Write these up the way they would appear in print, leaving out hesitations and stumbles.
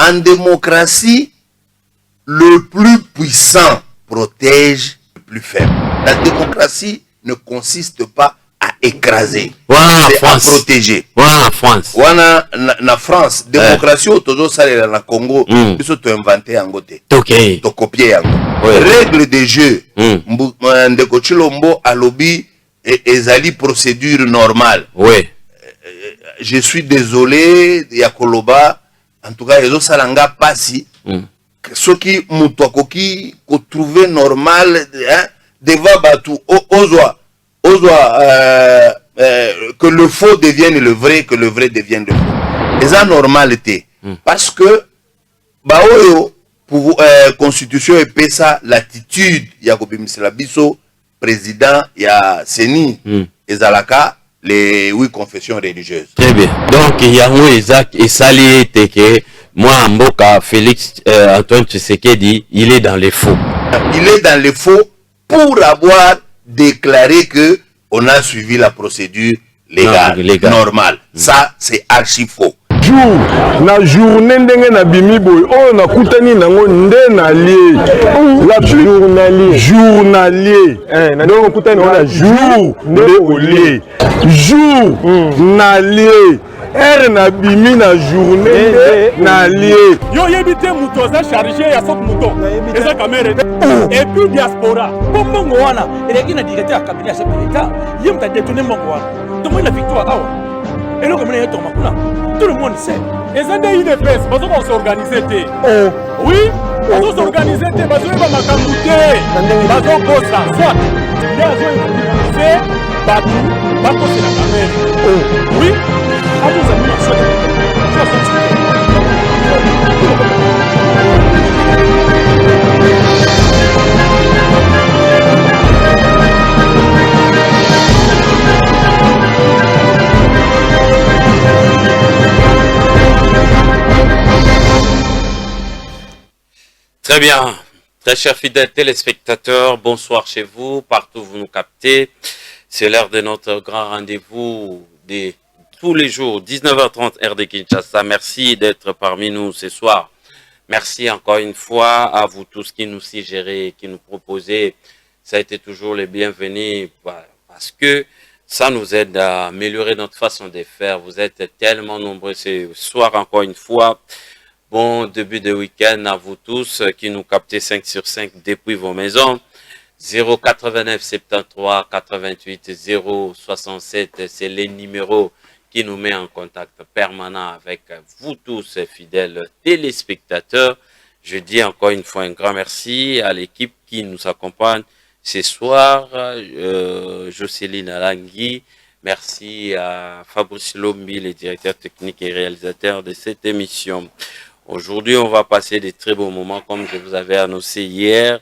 En démocratie, le plus puissant protège le plus faible. La démocratie ne consiste pas à écraser, c'est à protéger. Voilà France. Voilà na France, démocratie autour ça na Congo, ils sont inventés en côté. Ok. To copier règle de jeu. Ndeko Chilombo a lobby et ezali procédure normale. Oui. Je suis désolé Yakoloba, en tout cas les autres salanga passi. Ce qui mutokoki ko trouver normal devant Batou que le faux devienne le vrai, que le vrai devienne le faux. Et ça normalité parce que baoyo pour constitution et ça l'attitude Yakobi Miselabiso président ya Seni ezalaka les 8 confessions religieuses. Très bien. Donc il y a un Isaac et Sali Teke. Moi, Mboka, Félix Antoine Tshisekedi, il est dans les faux. Il est dans les faux pour avoir déclaré que on a suivi la procédure légale. Normale. Ça, c'est archi faux. Na journée ndenge na bimi boy on a kutani nango nde na lié la journalier na ndenge kutani on a jour nde olé jour na lié er na bimi na journée na lié yo yebite muto za chargé ya sok muto eza kamera et puis diaspora bongo wana eleki na directeur ya cabinet ya chef de l'état yem ta détourner mbongo wana to moi la victoire awa et le comme to makuna tout le monde sait les aides IDPS bazo ko s'organiser té oui bazo s'organiser té bazo ba makambu té bazo kosa soit bazo organiser batu bako c'est la caméra oui azo za mina soit Très bien, très chers fidèles téléspectateurs, bonsoir chez vous, partout où vous nous captez. C'est l'heure de notre grand rendez-vous de tous les jours, 19h30 heure de Kinshasa. Merci d'être parmi nous ce soir. Merci encore une fois à vous tous qui nous suggérez, qui nous proposez. Ça a été toujours les bienvenus parce que ça nous aide à améliorer notre façon de faire. Vous êtes tellement nombreux ce soir encore une fois. Bon début de week-end à vous tous qui nous captez 5 sur 5 depuis vos maisons. 089 73 88 067, c'est les numéros qui nous met en contact permanent avec vous tous, fidèles téléspectateurs. Je dis encore une fois un grand merci à l'équipe qui nous accompagne ce soir. Jocelyne Alangui, merci à Fabrice Lombi, le directeur technique et réalisateur de cette émission. Aujourd'hui, on va passer des très beaux moments, comme je vous avais annoncé hier.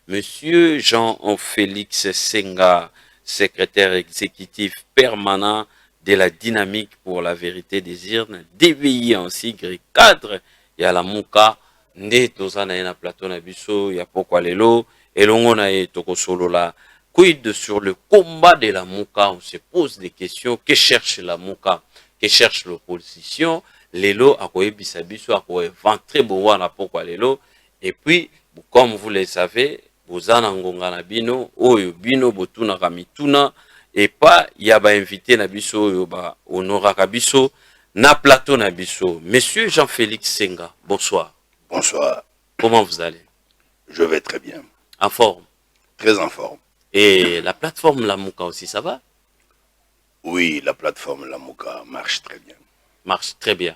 Monsieur Jean-Félix Senga, secrétaire exécutif permanent de la dynamique pour la vérité des urnes, DVI en sigle cadre, il y a la Mouka, Nde Tozana na plateau na biso, il y a pourquoi lelo, et l'ongona et Tokosolo la. Quid sur le combat de la Mouka? On se pose des questions. Que cherche la Mouka? Que cherche l'opposition? Lelo akoye bisabiso akoye ventre bowana pourquoi lelo, et puis comme vous le savez bozana ngonga na bino oyo bino botuna kamituna et pas yaba invité na biso oyo ba honoraka biso na plateau na biso. Monsieur Jean-Félix Senga, bonsoir. Bonsoir. Comment vous allez? Je vais très bien. En forme? Très en forme. Et la plateforme La Mouka aussi, ça va? Oui, la plateforme La Mouka marche très bien. Marche très bien.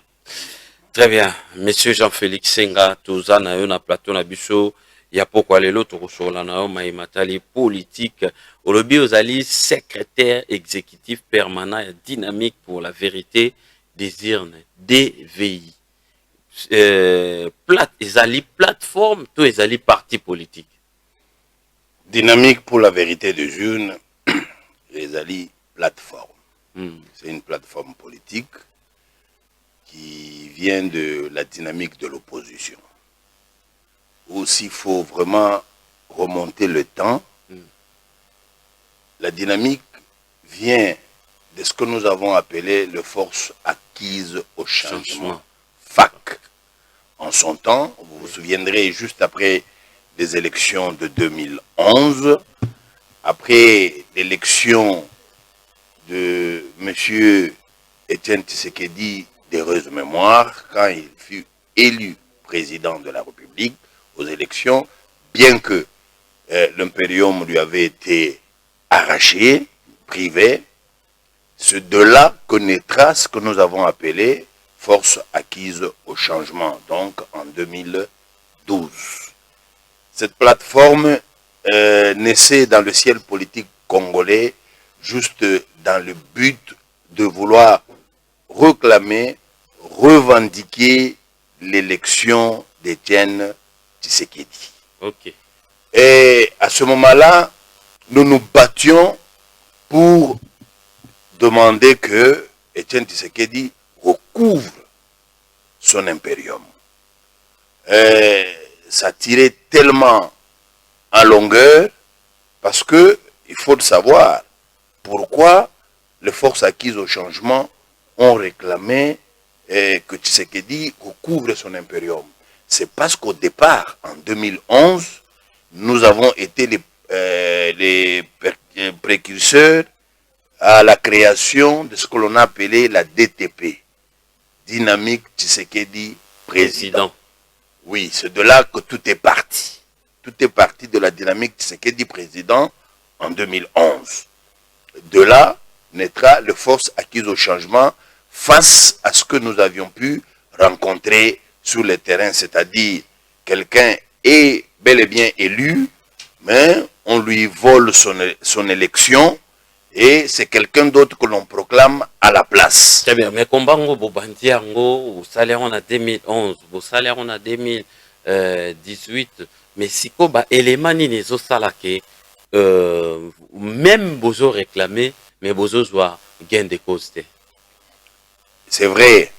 Très bien. Monsieur Jean-Félix Senga, toza na yo na plateau na biso, ya pourquoi lelo tokosola na yo maimatali politique. Olobi ozali secrétaire exécutif permanent et dynamique pour la vérité des urnes, DVI. Ezali plateforme, to ezali parti politique. Dynamique pour la vérité des urnes, ezali plateforme. C'est une plateforme politique qui vient de la dynamique de l'opposition. Aussi, il faut vraiment remonter le temps. La dynamique vient de ce que nous avons appelé les forces acquises au changement, FAC, en en son temps. Vous vous souviendrez, juste après les élections de 2011, après l'élection de M. Étienne Tshisekedi d'heureuse mémoire, quand il fut élu président de la République aux élections, bien que l'impérium lui avait été arraché, privé, c'est de là que naîtra ce que nous avons appelé force acquise au changement, donc en 2012. Cette plateforme naissait dans le ciel politique congolais, juste dans le but de vouloir réclamer, revendiquer l'élection d'Étienne Tshisekedi. Ok. Et à ce moment-là, nous nous battions pour demander que Étienne Tshisekedi recouvre son impérium. Et ça tirait tellement en longueur parce que il faut le savoir pourquoi les forces acquises au changement ont réclamé que Tshisekedi recouvre son impérium. C'est parce qu'au départ, en 2011, nous avons été les précurseurs à la création de ce que l'on a appelé la DTP, Dynamique Tshisekedi Président. Oui, c'est de là que tout est parti. Tout est parti de la dynamique Tshisekedi Président en 2011. De là naîtra les forces acquises au changement face à ce que nous avions pu rencontrer sur le terrain, c'est-à-dire quelqu'un est bel et bien élu, mais on lui vole son élection et c'est quelqu'un d'autre que l'on proclame à la place. Très bien, mais combat Bobandiango, au salaire on a 2011, au salaire on a 2018, mais si koba élément ni les autres salariés, même bozo réclamé, mais bozo soit gain de cause. C'est vrai.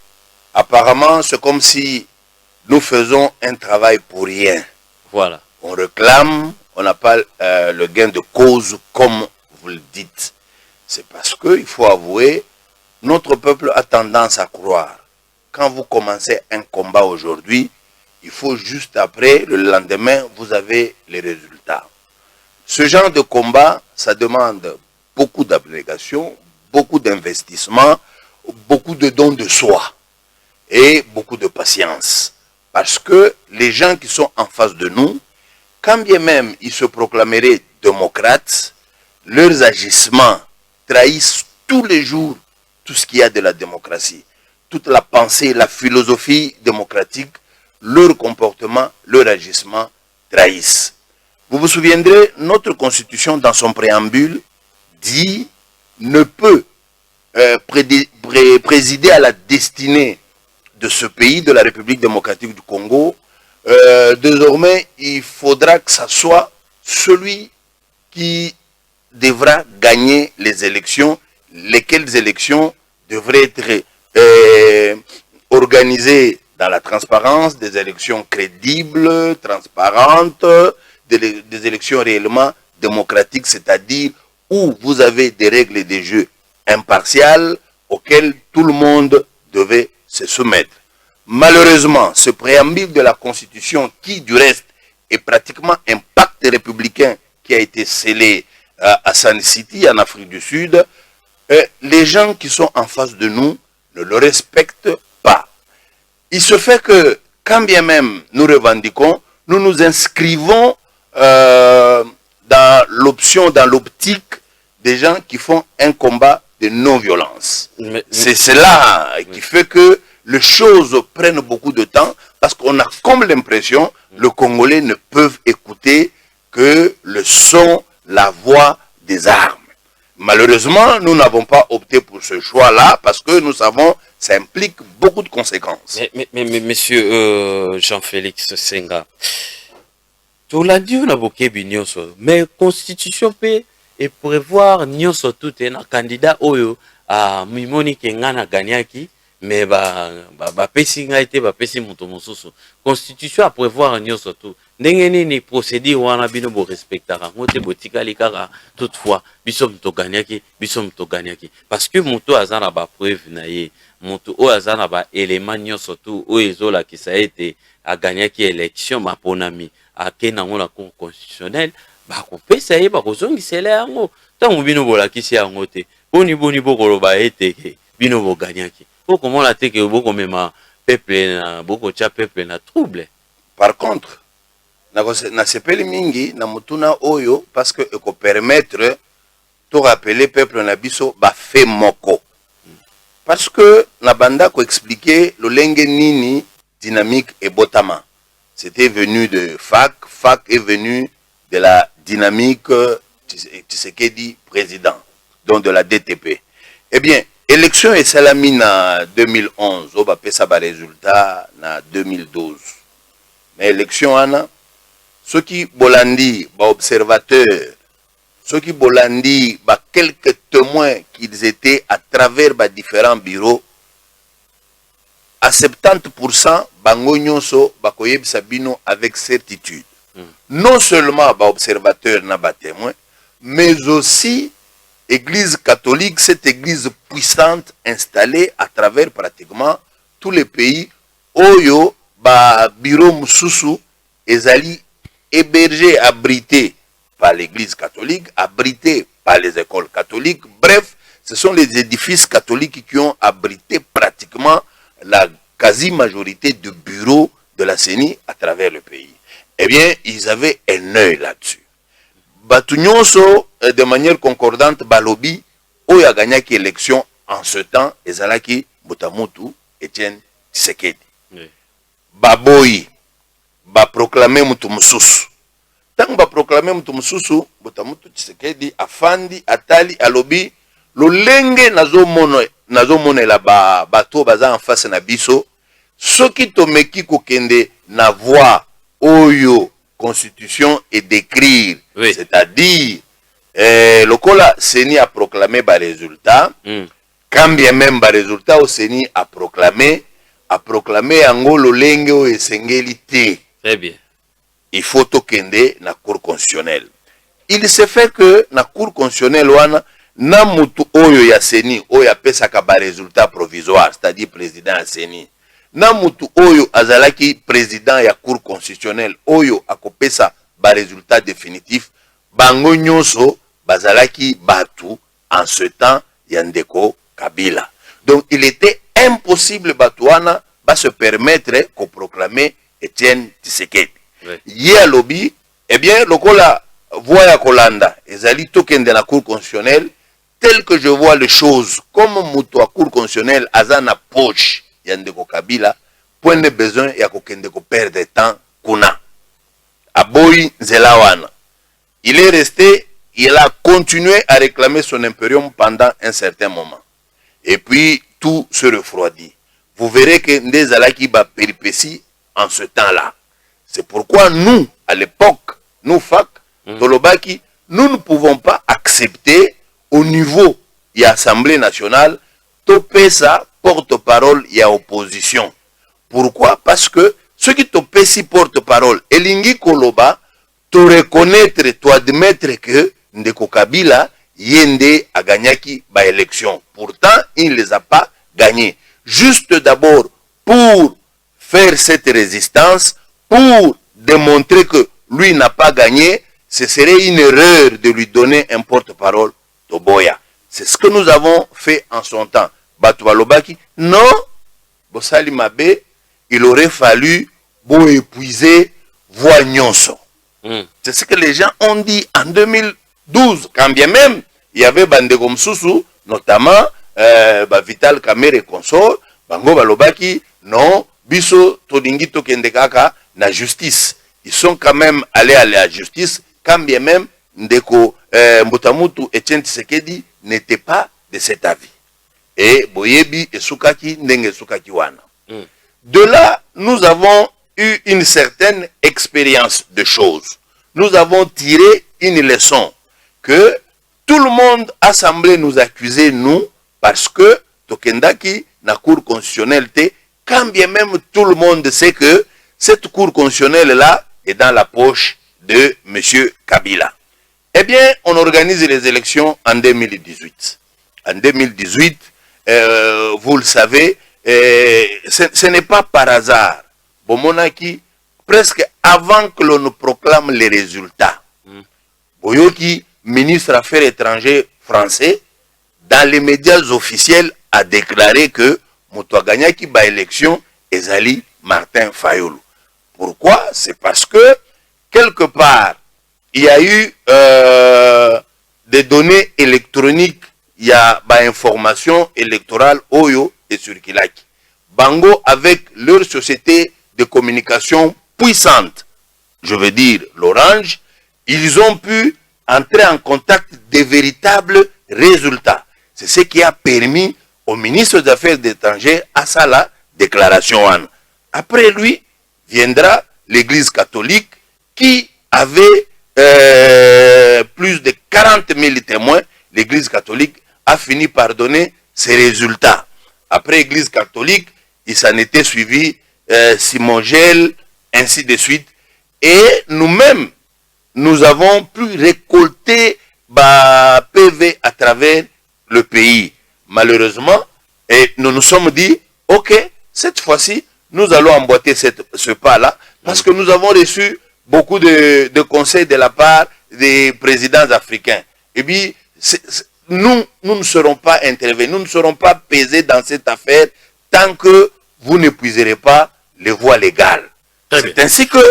Apparemment, c'est comme si nous faisons un travail pour rien. Voilà. On réclame, on n'a pas le gain de cause comme vous le dites. C'est parce qu'il faut avouer, notre peuple a tendance à croire. Quand vous commencez un combat aujourd'hui, il faut juste après, le lendemain, vous avez les résultats. Ce genre de combat, ça demande beaucoup d'abnégation, beaucoup d'investissement, beaucoup de dons de soi et beaucoup de patience. Parce que les gens qui sont en face de nous, quand bien même ils se proclameraient démocrates, leurs agissements trahissent tous les jours tout ce qu'il y a de la démocratie. Toute la pensée, la philosophie démocratique, leur comportement, leur agissement trahissent. Vous vous souviendrez, notre constitution dans son préambule dit ne peut présider à la destinée de ce pays, de la République démocratique du Congo. Désormais, il faudra que ça soit celui qui devra gagner les élections, lesquelles élections devraient être organisées dans la transparence, des élections crédibles, transparentes, des élections réellement démocratiques, c'est-à-dire où vous avez des règles et des jeux impartiales auxquelles tout le monde devait se soumettre. Malheureusement, ce préambule de la Constitution, qui du reste est pratiquement un pacte républicain qui a été scellé à Sun City, en Afrique du Sud, les gens qui sont en face de nous ne le respectent pas. Il se fait que, quand bien même nous revendiquons, nous nous inscrivons dans l'optique des gens qui font un combat de non-violence. C'est cela qui fait que les choses prennent beaucoup de temps parce qu'on a comme l'impression que les Congolais ne peuvent écouter que le son, la voix des armes. Malheureusement, nous n'avons pas opté pour ce choix-là parce que nous savons que ça implique beaucoup de conséquences. Mais monsieur Jean-Félix Senga, tout l'a dit, on a beaucoup de mais constitution peut et prévoir nyonso tout un candidat oyo à Mimoni Kengana Ganyaki, mais pesi ngaite pesi moto mosusu. Constitution à prévoir nyonso tout. Ndenge ni procédure wana bino bo respectara ngote botikali kaka toutefois biso mto Ganyaki parce que moto azana ba preuve na ye moto oyo aza na baélément nyonso tu oyo ezolakisa ete aganyaki élection maponami akei nango na cour constitutionnelle bakopesa ye bakozongisela yango ntango bino bolakisi yango te boni bokoloba ete bino boganyaki bokomona te ke bokomema peuple na bokotia peuple na trouble. Par contre na sepeli mingi na mutuna oyo parce que eko permettre to rappeler peuple na biso ba fait moko parce que na banda ko expliquer lolenge nini dynamique et botama c'était venu de FAC est venu de la dynamique Tshisekedi président donc de la DTP. Eh bien élection et salami na 2011 o ba pesa ba résultat na 2012 mais élection ana ceux qui bolandi ba observateurs, ceux qui bolandi ba quelques témoins qu'ils étaient à travers ba différents bureaux, à 70% bango nyonso ba koyebisa bino avec certitude. Non seulement ba observateurs na ba témoins, mais aussi Église catholique, cette église puissante installée à travers pratiquement tous les pays, oyo ba bureau mususu ezali hébergé, abrité par l'église catholique, abrité par les écoles catholiques. Bref, ce sont les édifices catholiques qui ont abrité pratiquement la quasi-majorité de bureaux de la CENI à travers le pays. Eh bien, ils avaient un œil là-dessus. Batunyonso, de manière concordante, Balobi, Oya gagnaki élection en ce temps, Ezalaki, Boutamutu, Etienne Tshisekedi. Oui. Baboyi, ba proclamer mutu mususu. Tant ba proclamer mutu mususu, Boutamutu Tshisekedi afandi atali alobi lolenge nazo monela ba bato baza en face na biso soki tomeki kokende na voix oyo constitution et d'écrire, oui. C'est-à-dire lokola Seni a proclamé ba résultat, quand bien même ba résultat au Seni a proclamé yango lolenge o esengeli te. Très bien. Il faut tokende na cour constitutionnelle. Il se fait que na cour constitutionnelle wana na mutu oyo ya Seni oyo apesaka ba résultat provisoire, c'est-à-dire président ya Seni. Na mutu oyo azalaki président ya cour constitutionnelle oyo akopesa ba résultat définitif bango nyonso bazalaki batu en ce temps ya ndeko Kabila. Donc il était impossible batuana ba se permettre ko proclamer Etienne Tshisekedi. Oui. Ye lobby, eh bien lokola voix ya kolanda ezali tokende na cour constitutionnelle tel que je vois les choses comme mutu a cour constitutionnelle azana poche yandeko Kabila, point de besoin ya kokende ko perdre temps kuna. Aboyi Zelawana. Il est resté, il a continué à réclamer son impérium pendant un certain moment. Et puis tout se refroidit. Vous verrez que Ndezalaki ba péripétie en ce temps-là. C'est pourquoi nous, à l'époque, nous FAC, Tolobaki, nous ne pouvons pas accepter au niveau de l'Assemblée nationale Topesa porte-parole et opposition. Pourquoi? Parce que ceux qui Topesi porte-parole, Elingi Koloba, te reconnaître, te admettre que Ndeko Kabila yende a gagné ba élection. Pourtant, il ne les a pas gagnés. Juste d'abord pour faire cette résistance, pour démontrer que lui n'a pas gagné, ce serait une erreur de lui donner un porte-parole Toboya. C'est ce que nous avons fait en son temps. Batubalobaki, non, Bossali Mabe, il aurait fallu épuiser voix nyonso. C'est ce que les gens ont dit en 2012, quand bien même il y avait Bandeko Msusu, notamment Vital Kamerhe et consort, Bango Balobaki, non, Biso Todingi Tokendekaka, na justice. Ils sont quand même allés à la justice, quand bien même Ndeko Mbotamutu Etienne Tshisekedi n'était pas de cet avis. Et Boyebi et Soukaki, Ndenge Soukaki Wana. De là, nous avons eu une certaine expérience de choses. Nous avons tiré une leçon que tout le monde a semblé nous accuser, nous, parce que Tokendaki, na cour constitutionnelle, quand bien même tout le monde sait que cette cour constitutionnelle-là est dans la poche de M. Kabila. Eh bien, on organise les élections en 2018. En 2018, vous le savez, ce n'est pas par hasard. Bomonaki, presque avant que l'on nous proclame les résultats, Boyoki, ministre Affaires étrangères français, dans les médias officiels, a déclaré que Moutouaganyaki ba élection Ezali Martin Fayulu. Pourquoi? C'est parce que quelque part, il y a eu des données électroniques, il y a des informations électorales Oyo et Surkilaki. Bango, avec leur société de communication puissante, je veux dire l'Orange, ils ont pu entrer en contact des véritables résultats. C'est ce qui a permis au ministre des Affaires étrangères à ça la déclaration. Après lui, viendra l'Église catholique qui avait plus de 40 000 témoins. L'Église catholique a fini par donner ses résultats. Après l'Église catholique, il s'en était suivi Simon Gel, ainsi de suite. Et nous-mêmes, nous avons pu récolter PV à travers le pays. Malheureusement, et nous nous sommes dit, ok, cette fois-ci, nous allons emboîter ce pas-là, parce que nous avons reçu beaucoup de conseils de la part des présidents africains. Et puis, nous ne serons pas intervenus, nous ne serons pas pesés dans cette affaire tant que vous n'épuiserez pas les voies légales. C'est ainsi que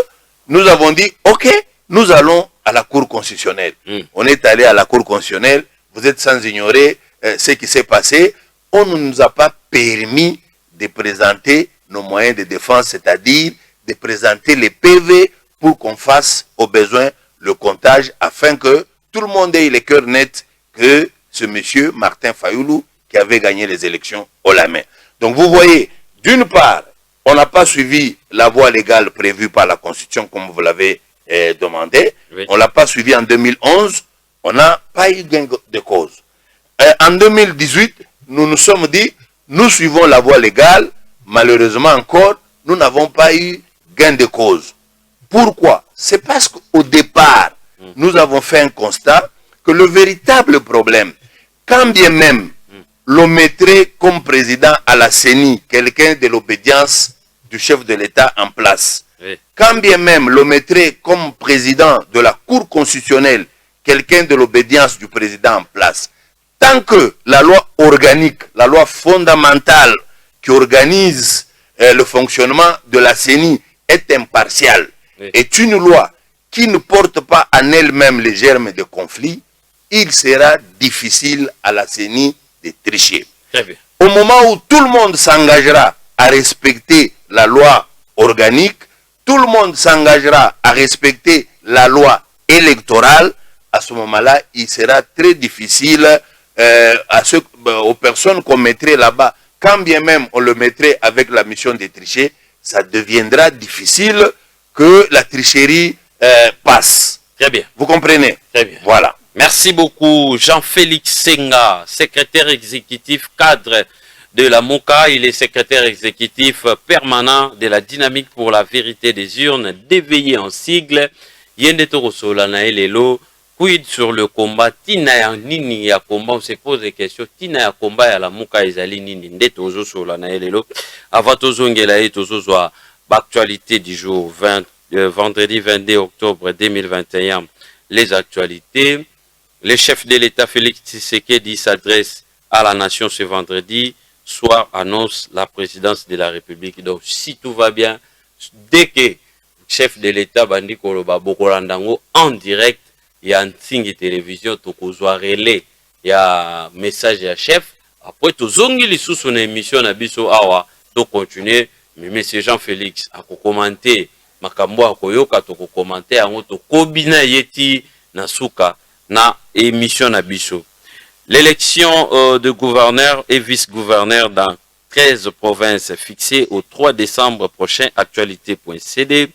nous avons dit, ok, nous allons à la Cour constitutionnelle. On est allé à la Cour constitutionnelle, vous êtes sans ignorer ce qui s'est passé. On ne nous a pas permis de présenter nos moyens de défense, c'est-à-dire de présenter les PV pour qu'on fasse au besoin le comptage afin que tout le monde ait les cœurs nets que ce monsieur Martin Fayulu qui avait gagné les élections haut la main. Donc vous voyez, d'une part, on n'a pas suivi la voie légale prévue par la Constitution comme vous l'avez demandé. Oui. On ne l'a pas suivi en 2011. On n'a pas eu gain de cause. En 2018, nous nous sommes dit, nous suivons la voie légale. Malheureusement encore, nous n'avons pas eu gain de cause. Pourquoi? C'est parce qu'au départ, nous avons fait un constat que le véritable problème, quand bien même l'on mettrait comme président à la CENI quelqu'un de l'obédience du chef de l'État en place, oui. Quand bien même l'on mettrait comme président de la Cour constitutionnelle quelqu'un de l'obédience du président en place, tant que la loi organique, la loi fondamentale qui organise le fonctionnement de la CENI est impartiale, oui. Est une loi qui ne porte pas en elle-même les germes de conflit, il sera difficile à la CENI de tricher. Au moment où tout le monde s'engagera à respecter la loi organique, tout le monde s'engagera à respecter la loi électorale, à ce moment-là, il sera très difficile aux personnes qu'on mettrait là-bas, quand bien même on le mettrait avec la mission de tricher, ça deviendra difficile que la tricherie passe. Très bien. Vous comprenez? Très bien. Voilà. Merci beaucoup, Jean-Félix Senga, secrétaire exécutif cadre de la MOCA. Il est secrétaire exécutif permanent de la dynamique pour la vérité des urnes, d'éveiller en sigle. Yende Torosola Naelelo, quid sur le combat, Tina ya nini ya combat, on se pose des questions, Tina ya combat ya la MOCA ezali nini, nde tozo sola Naelelo, avant tozo ngela et tozo zoa, actualité du jour, vendredi 22 octobre 2021, les actualités. Le chef de l'État Félix Tshisekedi s'adresse à la nation ce vendredi soir, annonce la présidence de la République. Donc, si tout va bien, dès que le chef de l'État Bandi Koloba Bokolandango en direct, il y a un signe télévision, tokozwa relais, il y a un message à chef. Après, tozongi li sous son émission na biso awa, to continuer, mais monsieur Jean-Félix a commenté, makambo a koyoka to commenter, ango to kobina yeti na suka. Na émission Nabiso. L'élection de gouverneur et vice-gouverneur dans 13 provinces fixée au 3 décembre prochain, actualité.cd.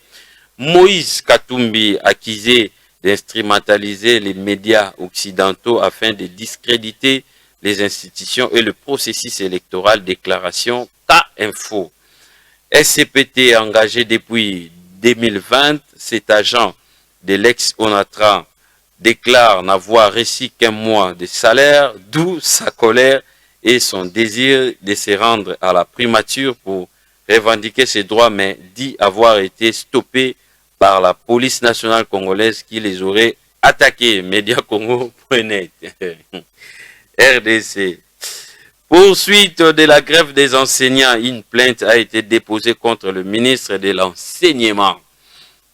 Moïse Katumbi accusé d'instrumentaliser les médias occidentaux afin de discréditer les institutions et le processus électoral, déclaration K-Info. SCPT engagé depuis 2020, cet agent de l'ex-ONATRA déclare n'avoir reçu qu'un mois de salaire, d'où sa colère et son désir de se rendre à la primature pour revendiquer ses droits, mais dit avoir été stoppé par la police nationale congolaise qui les aurait attaqués. Mediacongo.net. RDC. Poursuite de la grève des enseignants. Une plainte a été déposée contre le ministre de l'Enseignement.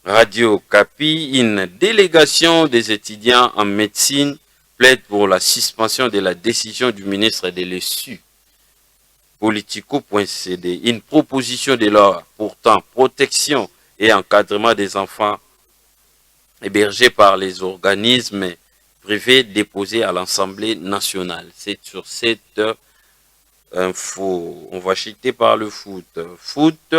Radio Capi, une délégation des étudiants en médecine plaide pour la suspension de la décision du ministre de l'ESU. Politico.cd, une proposition de loi portant protection et encadrement des enfants hébergés par les organismes privés déposée à l'Assemblée nationale. C'est sur cette info. On va chuter par le foot. Foot,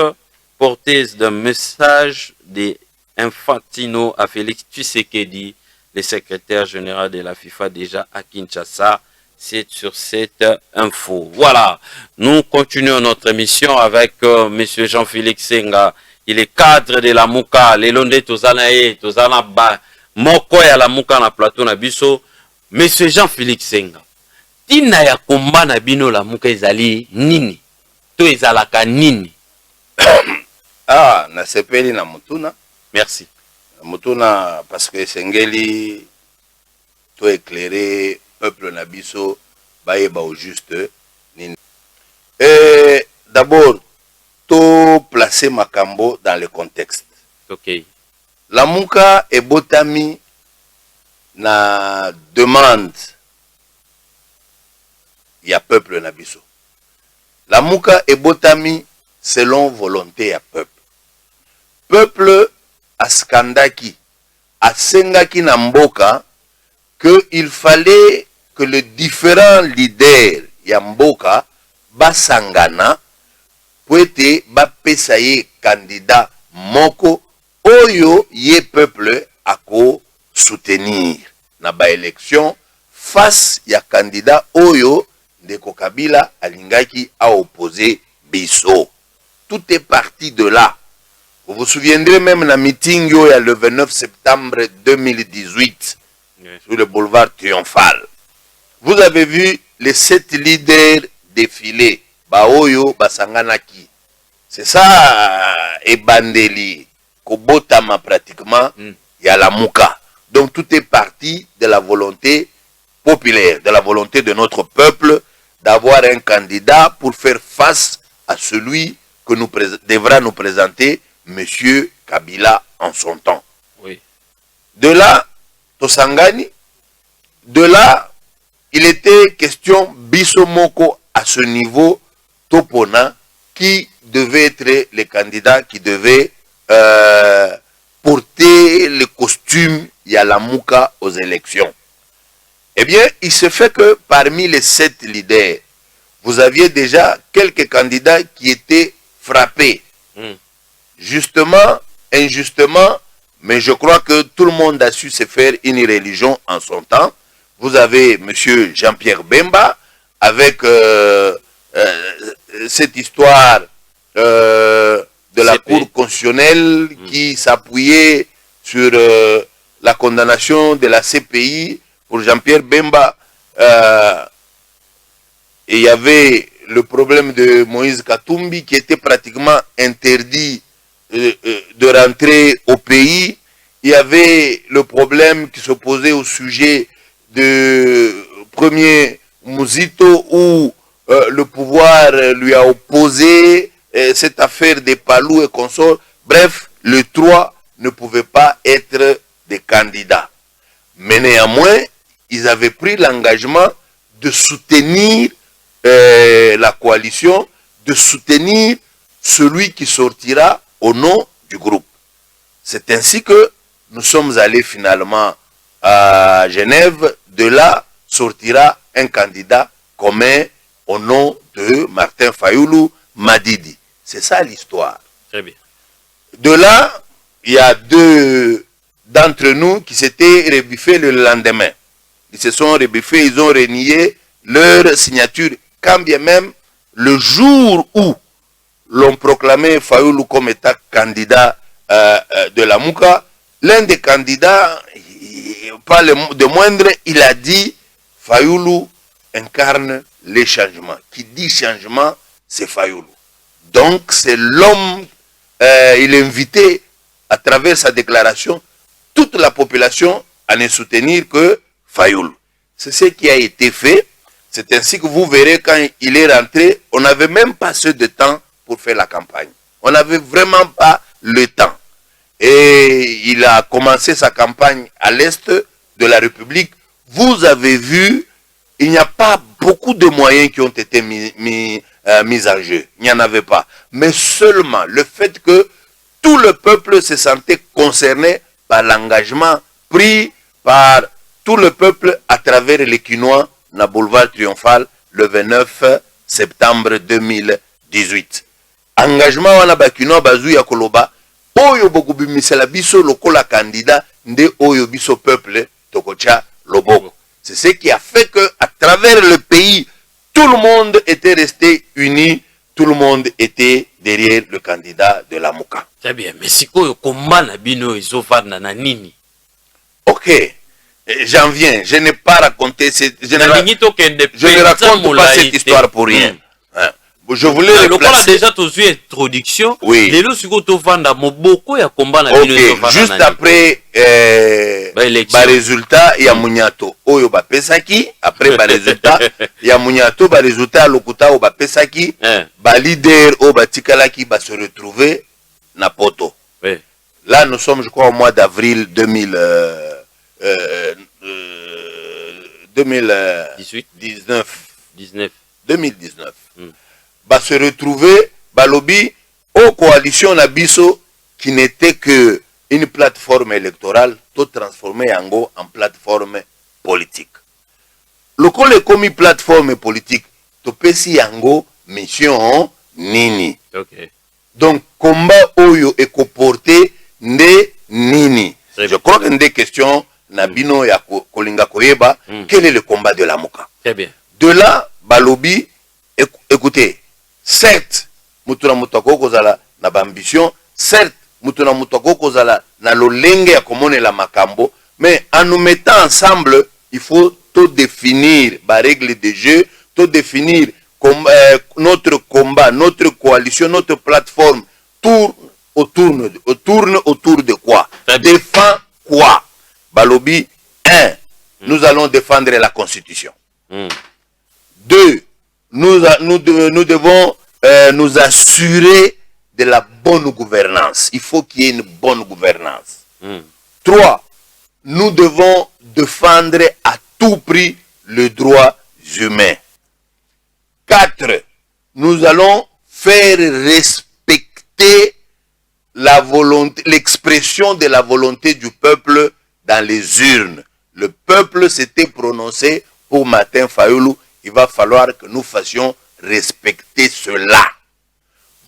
porteuse d'un message des Infantino à Félix Tshisekedi, le secrétaire général de la FIFA déjà à Kinshasa. C'est sur cette info. Voilà, nous continuons notre émission avec M. Jean-Félix Senga. Il est cadre de la Mouka. Les Londé Tozana Ba. Moko ya la Mouka na plateau na biso. M. Jean-Félix Senga. Tina ya komba na bino la Mouka ezali nini? To ezalaka nini? Ah, na sepeli na mutuna. Merci. Mutuna parce que Sengeli to éclairer peuple nabiso baye ba au juste nini. Et d'abord to placer Makambo dans le contexte. OK. La Mouka est botami na demande ya peuple nabiso. La Mouka est botami selon volonté ya peuple. Peuple askandaki, asengaki na mboka que il fallait que les différents leaders ya mboka basangana pour ete bapesa ye candidat moko oyo ye peuple ako soutenir na ba élection face ya candidat oyo Ndeko Kabila alingaki a opposé biso. Tout est parti de là. Vous vous souviendrez même na meeting yo ya le 29 septembre 2018 sur le boulevard Triomphal. Vous avez vu les 7 leaders défiler. Baoyo basanganaki. C'est ça ebandeli kobotama pratiquement ya la Mouka. Donc tout est parti de la volonté populaire, de la volonté de notre peuple d'avoir un candidat pour faire face à celui que devra nous présenter Monsieur Kabila en son temps. Oui. De là, Tosangani, de là, il était question Bissomoko à ce niveau, Topona, qui devait être le candidat qui devait porter le costume Yalamouka aux élections. Eh bien, il se fait que parmi les 7 leaders, vous aviez déjà quelques candidats qui étaient frappés. Justement, injustement, mais je crois que tout le monde a su se faire une religion en son temps. Vous avez M. Jean-Pierre Bemba avec cette histoire de la Cour constitutionnelle qui s'appuyait sur la condamnation de la CPI pour Jean-Pierre Bemba. Et il y avait le problème de Moïse Katumbi qui était pratiquement interdit de rentrer au pays. Il y avait le problème qui se posait au sujet de premier Mouzito où le pouvoir lui a opposé cette affaire des Palou et consorts. Bref, les 3 ne pouvaient pas être des candidats. Mais néanmoins, ils avaient pris l'engagement de soutenir la coalition, de soutenir celui qui sortira au nom du groupe. C'est ainsi que nous sommes allés finalement à Genève. De là sortira un candidat commun au nom de Martin Fayoulou Madidi. C'est ça l'histoire. Très bien. De là, il y a 2 d'entre nous qui s'étaient rebuffés le lendemain. Ils se sont rebuffés, ils ont renié leur signature, quand bien même le jour où l'on proclamait Fayoulou comme état candidat de la Mouka, l'un des candidats, pas de moindre, il a dit Fayoulou incarne les changements. Qui dit changement, c'est Fayoulou. Donc, c'est l'homme, il est invité à travers sa déclaration, toute la population à ne soutenir que Fayoulou. C'est ce qui a été fait. C'est ainsi que vous verrez quand il est rentré, on n'avait même pas assez de temps pour faire la campagne. On n'avait vraiment pas le temps. Et il a commencé sa campagne à l'est de la République. Vous avez vu, il n'y a pas beaucoup de moyens qui ont été mis en jeu. Il n'y en avait pas. Mais seulement le fait que tout le peuple se sentait concerné par l'engagement pris par tout le peuple à travers les Quinois na boulevard triomphal le 29 septembre 2018. Engagement wana bakino bazu ya koloba oyo bokubimisela biso lokola candidat nde oyo biso peuple tokocha loboko. C'est ce qui a fait que à travers le pays tout le monde était resté uni, tout le monde était derrière le candidat de la Mouka. Très bien, mais si koyo combat na bino izovanda na nini? OK. J'en viens, je n'ai pas raconté cette... Je ne raconte pas cette histoire pour rien. Je voulais replacer... déjà tous vu introduction. Oui. Ok, juste après ba résultat ya Munyato oyo ba pesaki, après ba résultat ya Munyato ba résultat lokuta o ba pesaki, ba leader o ba tikalaki ba se retrouver na poto. Oui. Là nous sommes je crois au mois d'avril 2019 va se retrouver balobi aux coalitions Nabiso qui n'était que une plateforme électorale tout transformé yango en plateforme politique. Le col comme plateforme politique to pesi yango mission nini. Okay. Donc combat oyo est comporté nde nini. Je crois que des questions Nabino ya kolinga koyeba quel est le combat de la Mouka. Très bien. De là balobi écoutez, certes mutuna mutako kozala na ambition, certes mutuna mutako kozala na lolenge ya komone la makambo, mais en nous mettant ensemble, il faut tout définir ba règle de jeu, tout définir notre combat, notre coalition, notre plateforme tourne autour de quoi? Défend quoi? Balobi, 1. Nous allons défendre la Constitution. 2. Nous devons nous assurer de la bonne gouvernance. Il faut qu'il y ait une bonne gouvernance. 3. Nous devons défendre à tout prix les droits humains. 4. Nous allons faire respecter la volonté, l'expression de la volonté du peuple dans les urnes. Le peuple s'était prononcé pour Martin Fayoulou. Il va falloir que nous fassions respecter cela.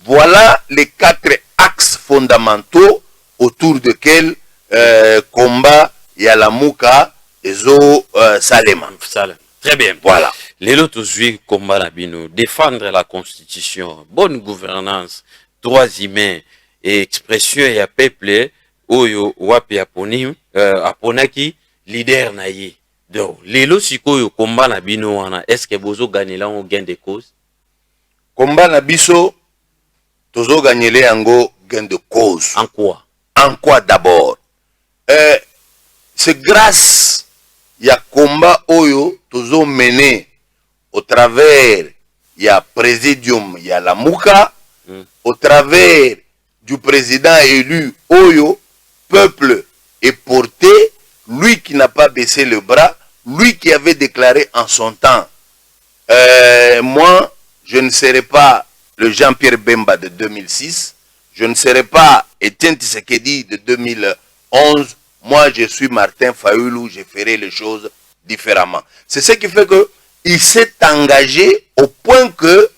Voilà les 4 axes fondamentaux autour desquels combat Yalamouka et Zo Salema. Très bien. Voilà. Les autres combat Nabino, défendre la Constitution, bonne gouvernance, droits humains et expression et à peuple, oyo wapi aponaki leader naïe. Donc, les sikoyo combat na bino wana, est-ce que bozo gagner là on gain de cause? Combat na biso tozo gagner yango gain de cause. En quoi? En quoi d'abord? C'est grâce ya combat oyo tozo mené au travers ya présidium ya la Mouka, au travers du président élu oyo, peuple est porté. Lui qui n'a pas baissé le bras, lui qui avait déclaré en son temps, moi, je ne serai pas le Jean-Pierre Bemba de 2006, je ne serai pas Etienne Tshisekedi de 2011, moi je suis Martin Fayoulou, je ferai les choses différemment. C'est ce qui fait que il s'est engagé au point que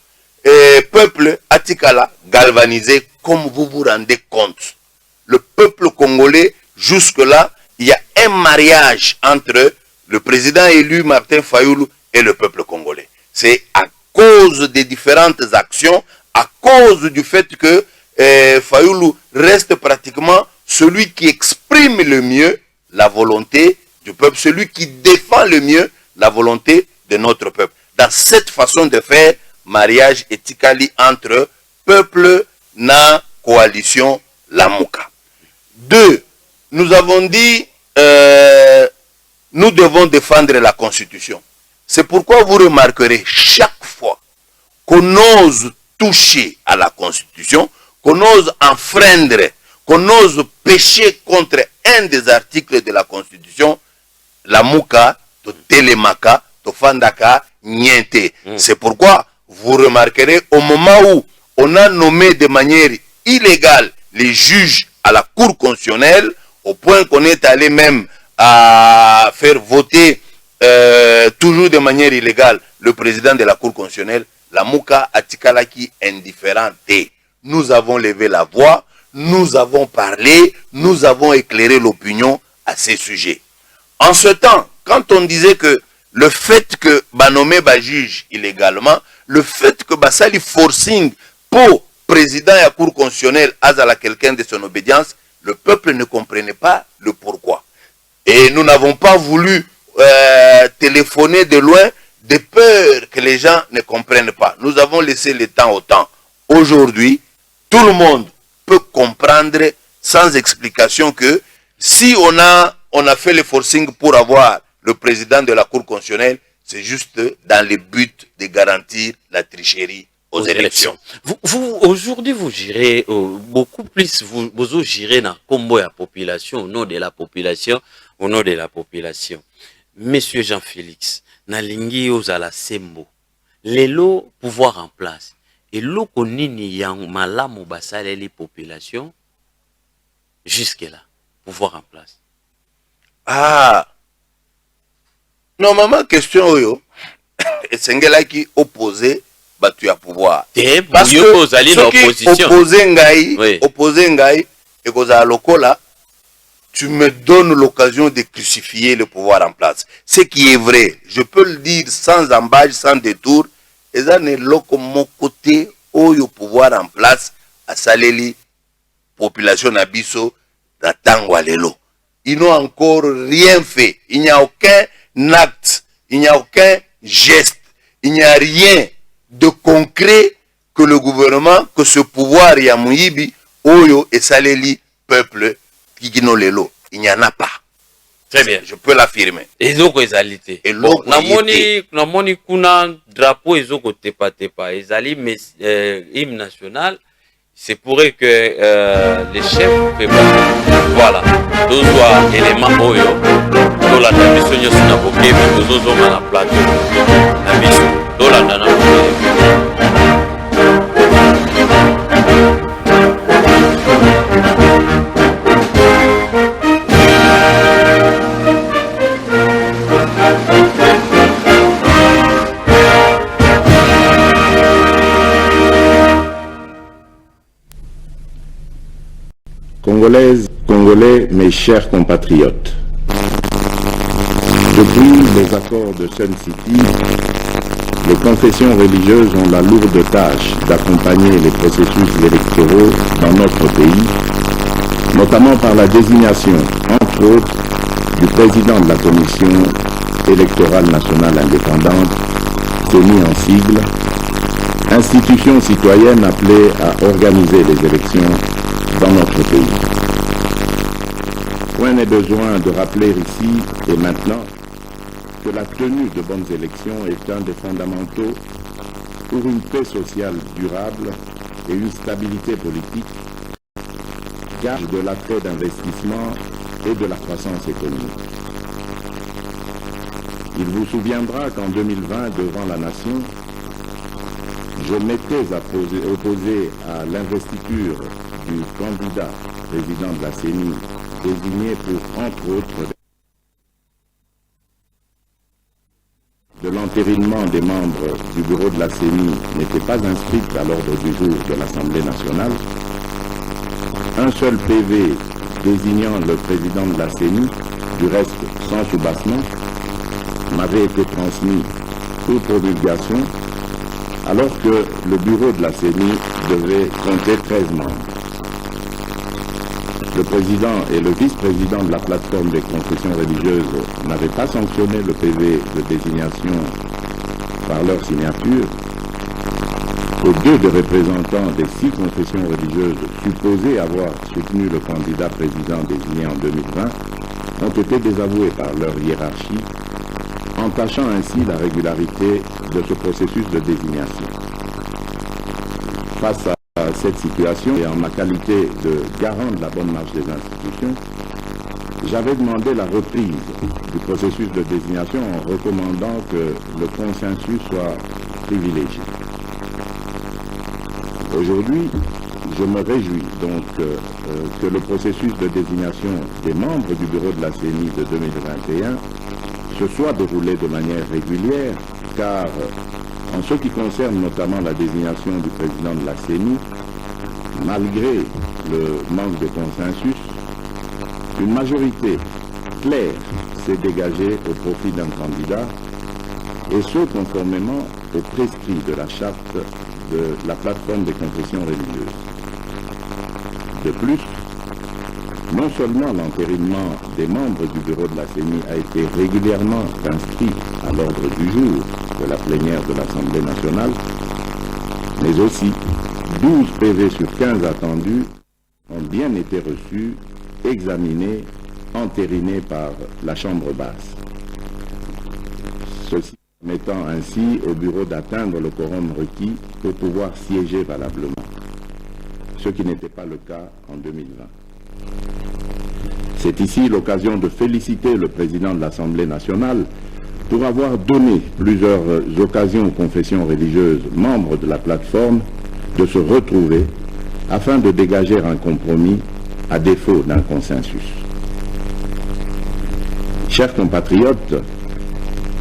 peuple Atikala galvanisé, comme vous vous rendez compte. Le peuple congolais, jusque-là, il y a un mariage entre le président élu Martin Fayoulou et le peuple congolais. C'est à cause des différentes actions, à cause du fait que Fayoulou reste pratiquement celui qui exprime le mieux la volonté du peuple, celui qui défend le mieux la volonté de notre peuple. Dans cette façon de faire, mariage etikali entre peuple na coalition Lamuka. 2. Nous avons dit, nous devons défendre la Constitution. C'est pourquoi vous remarquerez chaque fois qu'on ose toucher à la Constitution, qu'on ose enfreindre, qu'on ose pécher contre un des articles de la Constitution, Lamuka, to Telemaka, to Fandaka, Niente. C'est pourquoi vous remarquerez au moment où on a nommé de manière illégale les juges à la Cour constitutionnelle, au point qu'on est allé même à faire voter toujours de manière illégale le président de la Cour constitutionnelle, Lamuka Atikalaki indifférente. Nous avons levé la voix, nous avons parlé, nous avons éclairé l'opinion à ces sujets. En ce temps, quand on disait que le fait que nommé juge illégalement, le fait que Basali forcing pour président de la Cour constitutionnelle à quelqu'un de son obédience, le peuple ne comprenait pas le pourquoi. Et nous n'avons pas voulu téléphoner de loin de peur que les gens ne comprennent pas. Nous avons laissé le temps au temps. Aujourd'hui, tout le monde peut comprendre sans explication que si on a fait le forcing pour avoir le président de la Cour constitutionnelle, c'est juste dans le but de garantir la tricherie aux élections. Vous aujourd'hui, vous gérez beaucoup plus, vous gérez dans combo la population, au nom de la population, au nom de la population. Monsieur Jean-Félix, nalingi ozala sembo, lelo pouvoir en place. Et loko nini yang malamu basale les populations, jusque là, pouvoir en place. Ah, normalement, question oyo, esengela qui opposé, tu as pouvoir. Parce que ceux qui opposé ngai, et koza lokola, tu me donnes l'occasion de crucifier le pouvoir en place. Ce qui est vrai, je peux le dire sans embâche, sans détour, et ça n'est loko mon côté, oyo pouvoir en place, à saleli, population abisso, d'atangwa lelo. Ils n'ont encore rien fait. Il n'y a aucun acte, il n'y a aucun geste, il n'y a rien de concret que le gouvernement, que ce pouvoir Yamouibi, Oyo et Saleli, peuple, Kigino Lelo. Il n'y en a pas. Très bien. Je peux l'affirmer. Et l'autre égalité. Et l'autre namoni kuna drapeau et l'autre tepa tepa. Ezali mais hymne national. C'est pourrait que les chefs voilà. Deux soit éléments Oyo. Dans la mission de Sunaboke, mais deux autres dans la plateau. La mission. Dans la nana. Congolaises, Congolais, mes chers compatriotes, depuis les accords de Sun City, les confessions religieuses ont la lourde tâche d'accompagner les processus électoraux dans notre pays, notamment par la désignation, entre autres, du président de la Commission électorale nationale indépendante, CENI en sigle, institution citoyenne appelée à organiser les élections dans notre pays. Point n'est besoin de rappeler ici et maintenant que la tenue de bonnes élections est un des fondamentaux pour une paix sociale durable et une stabilité politique, gage de l'attrait d'investissement et de la croissance économique. Il vous souviendra qu'en 2020, devant la nation, je m'étais opposé à l'investiture du candidat président de la CENI, désigné pour, entre autres, de l'entérinement des membres du bureau de la CENI n'était pas inscrite à l'ordre du jour de l'Assemblée nationale. Un seul PV désignant le président de la CENI, du reste sans soubassement, m'avait été transmis pour promulgation, alors que le bureau de la CENI devait compter 13 membres. Le président et le vice-président de la plateforme des confessions religieuses n'avaient pas sanctionné le PV de désignation par leur signature que 2 des représentants des 6 confessions religieuses supposées avoir soutenu le candidat président désigné en 2020 ont été désavoués par leur hiérarchie, entachant ainsi la régularité de ce processus de désignation. Face à cette situation et en ma qualité de garant de la bonne marche des institutions, j'avais demandé la reprise du processus de désignation en recommandant que le consensus soit privilégié. Aujourd'hui, je me réjouis donc que le processus de désignation des membres du bureau de la CENI de 2021 se soit déroulé de manière régulière, car en ce qui concerne notamment la désignation du président de la CENI, malgré le manque de consensus, une majorité claire s'est dégagée au profit d'un candidat, et ce conformément aux prescrits de la charte de la plateforme des confessions religieuses. De plus, non seulement l'entérinement des membres du bureau de la CENI a été régulièrement inscrit à l'ordre du jour de la plénière de l'Assemblée nationale, mais aussi 12 PV sur 15 attendus ont bien été reçus, examinés, entérinés par la Chambre basse. Ceci permettant ainsi au bureau d'atteindre le quorum requis pour pouvoir siéger valablement, ce qui n'était pas le cas en 2020. C'est ici l'occasion de féliciter le président de l'Assemblée nationale pour avoir donné plusieurs occasions aux confessions religieuses membres de la plateforme de se retrouver afin de dégager un compromis à défaut d'un consensus. Chers compatriotes,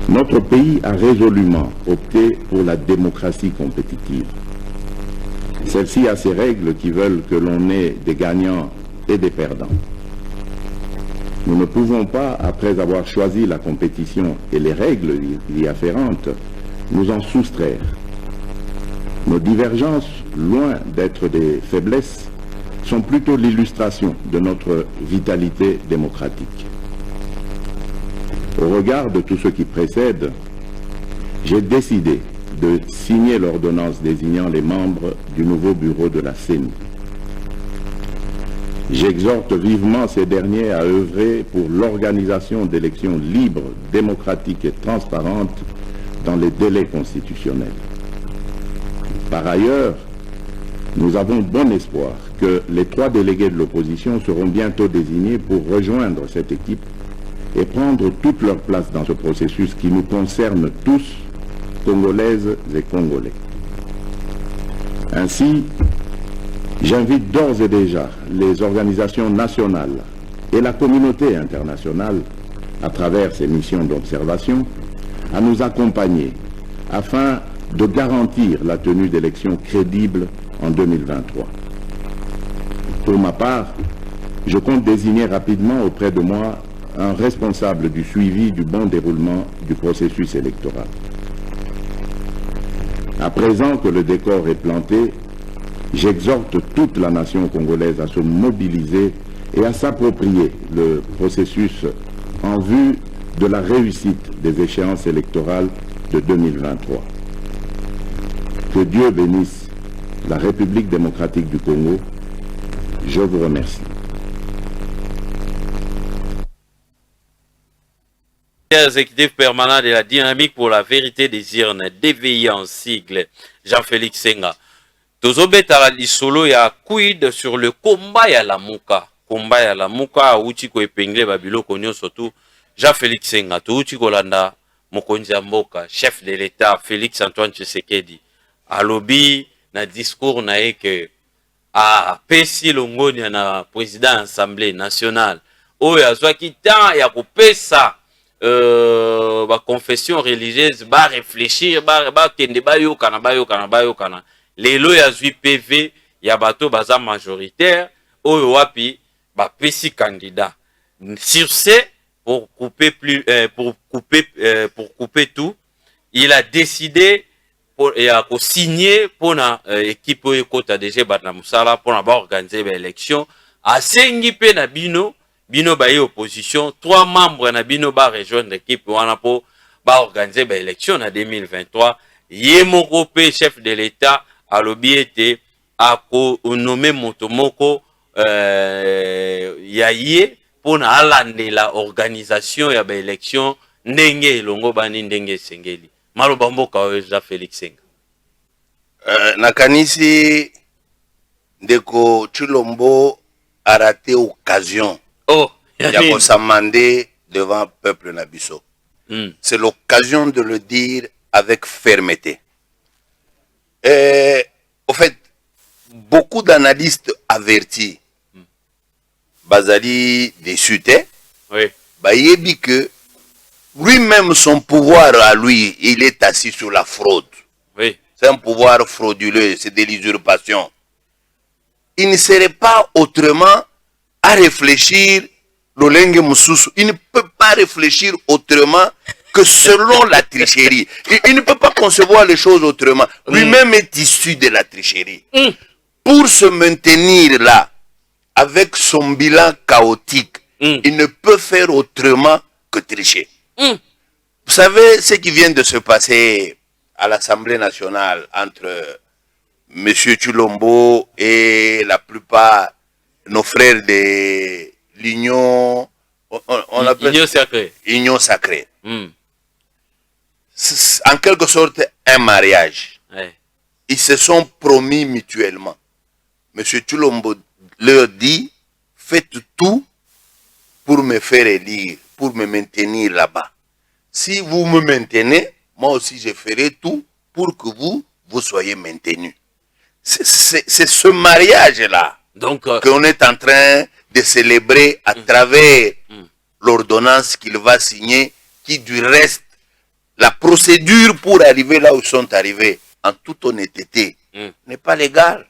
notre pays a résolument opté pour la démocratie compétitive. Celle-ci a ses règles qui veulent que l'on ait des gagnants et des perdants. Nous ne pouvons pas, après avoir choisi la compétition et les règles y afférentes, nous en soustraire. Nos divergences, loin d'être des faiblesses, sont plutôt l'illustration de notre vitalité démocratique. Au regard de tout ce qui précède, j'ai décidé de signer l'ordonnance désignant les membres du nouveau bureau de la CENI. J'exhorte vivement ces derniers à œuvrer pour l'organisation d'élections libres, démocratiques et transparentes dans les délais constitutionnels. Par ailleurs, nous avons bon espoir que les 3 délégués de l'opposition seront bientôt désignés pour rejoindre cette équipe et prendre toute leur place dans ce processus qui nous concerne tous, Congolaises et Congolais. Ainsi, j'invite d'ores et déjà les organisations nationales et la communauté internationale, à travers ces missions d'observation, à nous accompagner afin de garantir la tenue d'élections crédibles en 2023. Pour ma part, je compte désigner rapidement auprès de moi un responsable du suivi du bon déroulement du processus électoral. À présent que le décor est planté, j'exhorte toute la nation congolaise à se mobiliser et à s'approprier le processus en vue de la réussite des échéances électorales de 2023. Que Dieu bénisse la République démocratique du Congo. Je vous remercie. Exécutif permanent de la dynamique pour la vérité des urnes, DVI en sigle, Jean-Félix Senga. Tozobeta lisolo ya quid sur le combat ya Lamuka. Combat ya Lamuka, outi ko epengle babilo konyo surtout Jean-Félix Senga. Touti kolanda mokonzi ya mboka, chef de l'État, Félix Antoine Tshisekedi. Alobi na discours na eke a pesi longoni na président Assemblée nationale. Oyo azwaki temps ya kopesa ba confession religieuse ba réfléchir ba kende ba yokana lelo ya zui PV ya bato baza majoritaire oyo wapi ba pesi candidat sur ce pour couper tout il a décidé pour signer pour na équipe ekota déjà bana musala pour na ba organiser ba élection asengi pe na bino ba opposition 3 membres na bino ba rejoindre l'équipe wana po ba organiser ba élection en 2023 yé moko pe chef de l'état a l'obéité a nommé motomoko ya yé pour na alande la organisation ya ba élection ndenge longo bani ndenge sengeli maloba mboka oza Félix Senga nakanisi ndeko Tshilombo a raté occasion de s'amender devant peuple nabiso. C'est l'occasion de le dire avec fermeté. Au fait, beaucoup d'analystes avertis Bazali déçus, Bayebi que lui-même, son pouvoir à lui, il est assis sur la fraude. Oui. C'est un pouvoir frauduleux, c'est de l'usurpation. Il ne serait pas autrement à réfléchir, il ne peut pas réfléchir autrement que selon la tricherie. Il ne peut pas concevoir les choses autrement. Lui-même est issu de la tricherie. Pour se maintenir là, avec son bilan chaotique, il ne peut faire autrement que tricher. Vous savez ce qui vient de se passer à l'Assemblée nationale entre M. Tshilombo et la plupart de nos frères de l'Union, on appelle Union sacrée. En quelque sorte, un mariage. Ils se sont promis mutuellement. M. Tshilombo leur dit, faites tout pour me faire élire, pour me maintenir là-bas. Si vous me maintenez, moi aussi je ferai tout pour que vous soyez maintenus. C'est ce mariage-là qu'on est en train de célébrer à travers l'ordonnance qu'il va signer, qui du reste, la procédure pour arriver là où ils sont arrivés, en toute honnêteté, n'est pas légale.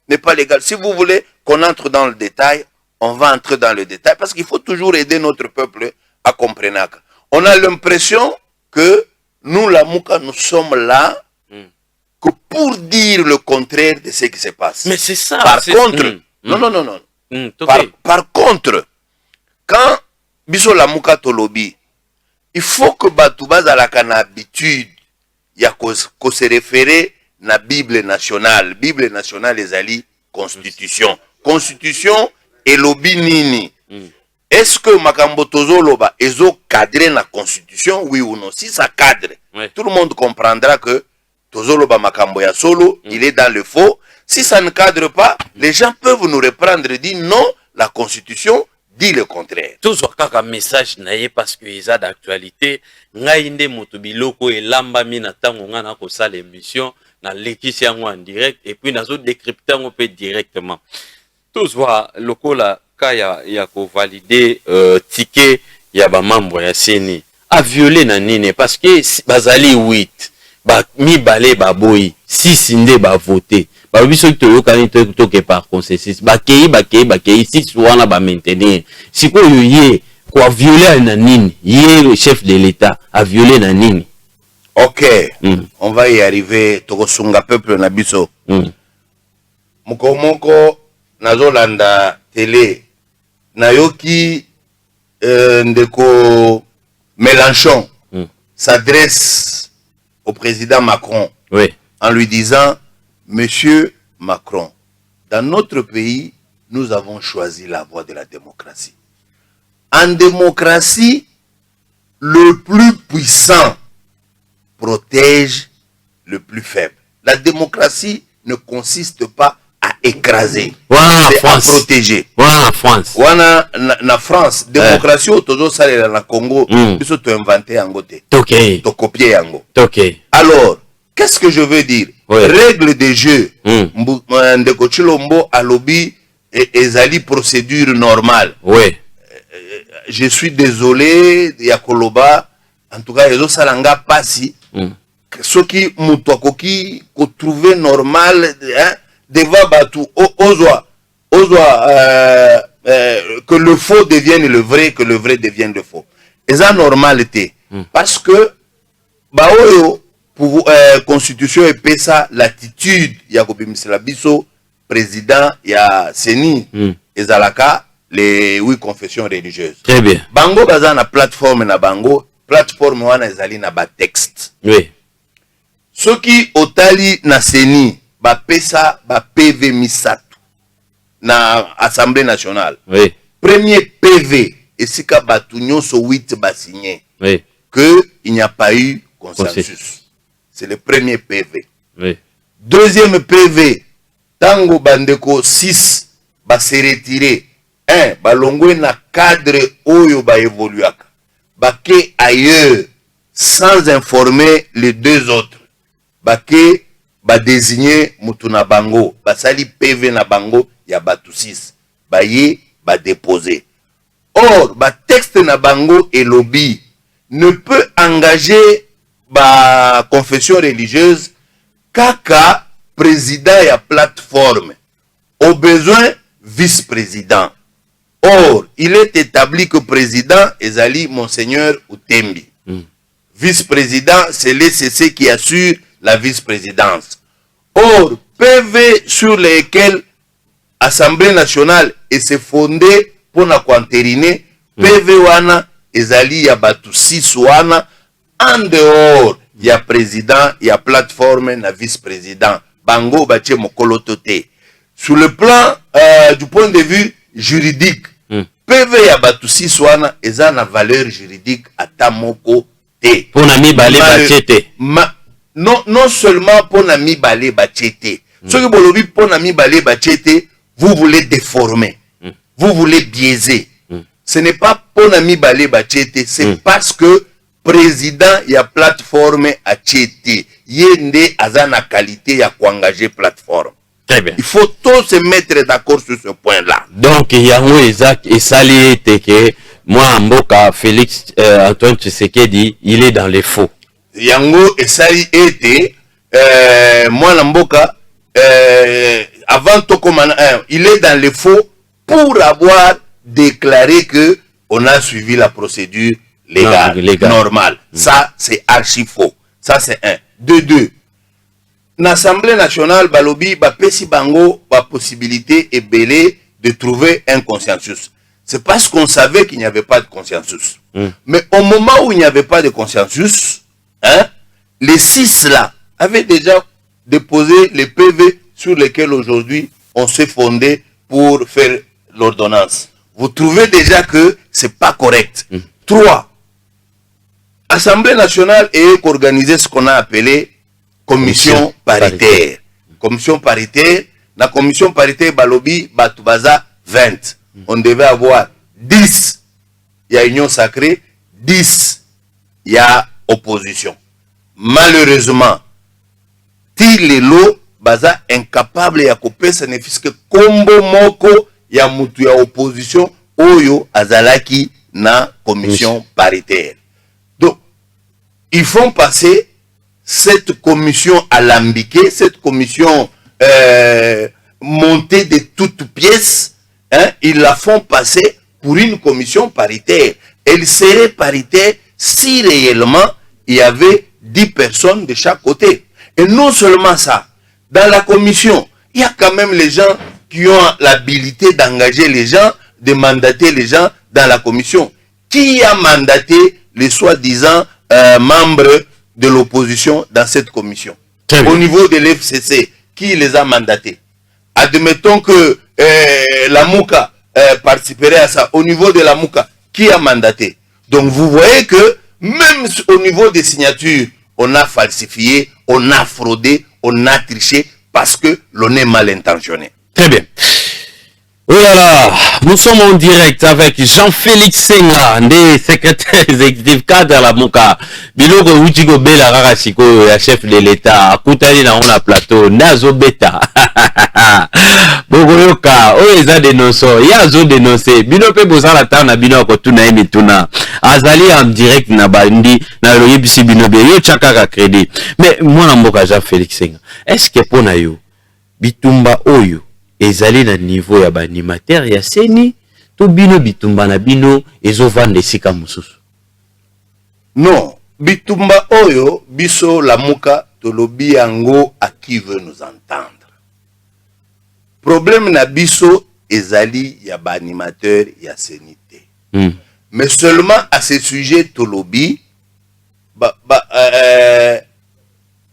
N'est pas légal. Si vous voulez qu'on entre dans le détail, on va entrer dans le détail, parce qu'il faut toujours aider notre peuple à comprendre. On a l'impression que nous, la Mouka, nous sommes là que pour dire le contraire de ce qui se passe. Mais c'est ça. Par contre, non. Par contre, quand biso la Mouka tolobi, il faut que Batouba a la habitude, il y a qu'on se référer na Bible nationale. Bible nationale les alliés constitution. Constitution et lobby nini. Est-ce que Makambo Tozoloba ezo cadré la constitution, oui ou non? Si ça cadre, tout le monde comprendra que Tozoloba Makambo ya solo, il est dans le faux. Si ça ne cadre pas, les gens peuvent nous reprendre et dire non, la constitution dit le contraire. Tout ce un message naïe parce que ils ont d'actualité. Ngaïnde motobiloko et lamba mina tango ngana ko sa l'émission na l'équipe en direct et puis nazo décrypter on peut directement. Tous voient lokola kaya ya ko valider ticket ya ba membre ya CENI a violé na nini parce que bazali 8 ba mi balé ba boy 6 inde ba voter ba biso to yokani to ke par consensus ba kei 6 wana ba maintenir siko yoye ko violer na nini yé le chef de l'état a violé na nini. OK, on va y arriver. Tokosunga peuple na biso. Mukomoko nazolanda télé nayoki ndeko Mélenchon s'adresse au président Macron en lui disant: Monsieur Macron, dans notre pays, nous avons choisi la voie de la démocratie. En démocratie, le plus puissant protège le plus faible. La démocratie ne consiste pas à écraser, c'est à protéger. Voilà France. Voilà na France, démocratie autozo sale na Congo, biso to inventé en gote. To copier en go. Alors, qu'est-ce que je veux dire? Règle des jeux. Ndeko Tshilombo alobi ezali procédure normale. Je suis désolé Yakoloba, en tout cas ezo salanga pasi. Ce qui mutokoki ko trouver normal devant Batou que le faux devienne le vrai, que le vrai devienne le faux. Et ça normalité parce que baoyo pour constitution et pesa l'attitude Yakobi Biso président ya CENI ezalaka les 8 confessions religieuses. Très bien. Bango baza na plateforme na bango plateforme wana ezali na ba texte. Oui. Soki otali na seni ba pesa ba PV misatu na Assemblée nationale. Oui. Premier PV esika batu nyonso 8 ba signé. Oui. Que il n'y a pas eu consensus. C'est le premier PV. Oui. Deuxième PV, tango bandeko 6 ba se retirer. 1 balongwe na cadre oyo ba évoluaka. Baké ailleurs sans informer les deux autres. Baké ba désigner mutuna bango, basali PV na bango ya batu 6. Baye ba déposer. Or, ba texte na bango et lobby ne peut engager ba confession religieuse kaka président ya plateforme. Au besoin, vice-président. Or, il est établi que président ezali Monseigneur Utembi. Vice-président, c'est l'ECC qui assure la vice-présidence. Or, PV sur lesquels Assemblée nationale et s'est fondée pour na entériner, PV wana ezali ya batu 6 wana en dehors ya président, ya plateforme na vice-président. Bango bache mokolo toté. Sur le plan du point de vue juridique, PV ya batu 6 wana eza na valeur juridique ata moko te. Pona mibale bachete. Non seulement pona mibale bachete. Ce que bolobi pona mibale bachete, vous voulez déformer. Vous voulez biaiser. Ce n'est pas pona mibale bachete, c'est parce que président ya plateforme achete. Yende azana qualité ya engager plateforme. Très bien. Il faut tous se mettre d'accord sur ce point-là. Donc, yango Isaac et Sali Teke, moi, Mboka, Félix Antoine Tshisekedi, il est dans les faux. Yango et Sali Ete, moi, Mboka, avant tout comme il est dans les faux pour avoir déclaré que on a suivi la procédure légale, normale. Ça, c'est archi faux. Ça, c'est un. De deux. L'Assemblée nationale, balobi, pesi bango, possibilité et belé de trouver un consensus. C'est parce qu'on savait qu'il n'y avait pas de consensus. Mais au moment où il n'y avait pas de consensus, hein, les 6 là avaient déjà déposé les PV sur lesquels aujourd'hui on s'est fondé pour faire l'ordonnance. Vous trouvez déjà que c'est pas correct. 3. Assemblée nationale est organisée ce qu'on a appelé commission paritaire. Commission paritaire. La commission paritaire balobi batubaza 20. On devait avoir 10. Il y a union sacrée. 10. Il y a opposition. Malheureusement, les lots baza incapable ya kopesa ne fiske kombo moko ya mutu ya opposition oyo azalaki na commission paritaire. Donc, ils font passer cette commission alambiquée, cette commission montée de toutes pièces, hein, ils la font passer pour une commission paritaire. Elle serait paritaire si réellement il y avait 10 personnes de chaque côté. Et non seulement ça, dans la commission, il y a quand même les gens qui ont l'habilité d'engager les gens, de mandater les gens dans la commission. Qui a mandaté les soi-disant membres de l'opposition dans cette commission? Au niveau de l'FCC, qui les a mandatés? Admettons que la Mouka participerait à ça. Au niveau de la Mouka, qui a mandaté? Donc vous voyez que même au niveau des signatures, on a falsifié, on a fraudé, on a triché parce que l'on est mal intentionné. Très bien. Oh là là, nous sommes en direct avec Jean-Félix Senga, des secrétaires exécutifs cadre à la Mouka. Biloko Uchigo Bela Rarasiko, chef de l'État, Koutali na on a plateau, Nazo Beta. Bogoyoka, oh ils ont dénoncé, ils ont dénoncé. Bino pe bosa la tana bino ko tuna emi tuna. Azali en direct na bandi na loyi bisi bino be yo chakaka crédit. Mais moi na Mboka Jean-Félix Senga, est-ce que pona yo bitumba oyo ezali na niveau ya banimateur ya seni to bino bitumba na bino ezovanda esika mosusu? Non, bitumba oyo biso la Mouka tolobi yango à qui veut nous entendre. Problème na biso ezali ya banimateur ya seni te. Mais seulement à ce sujet tolobi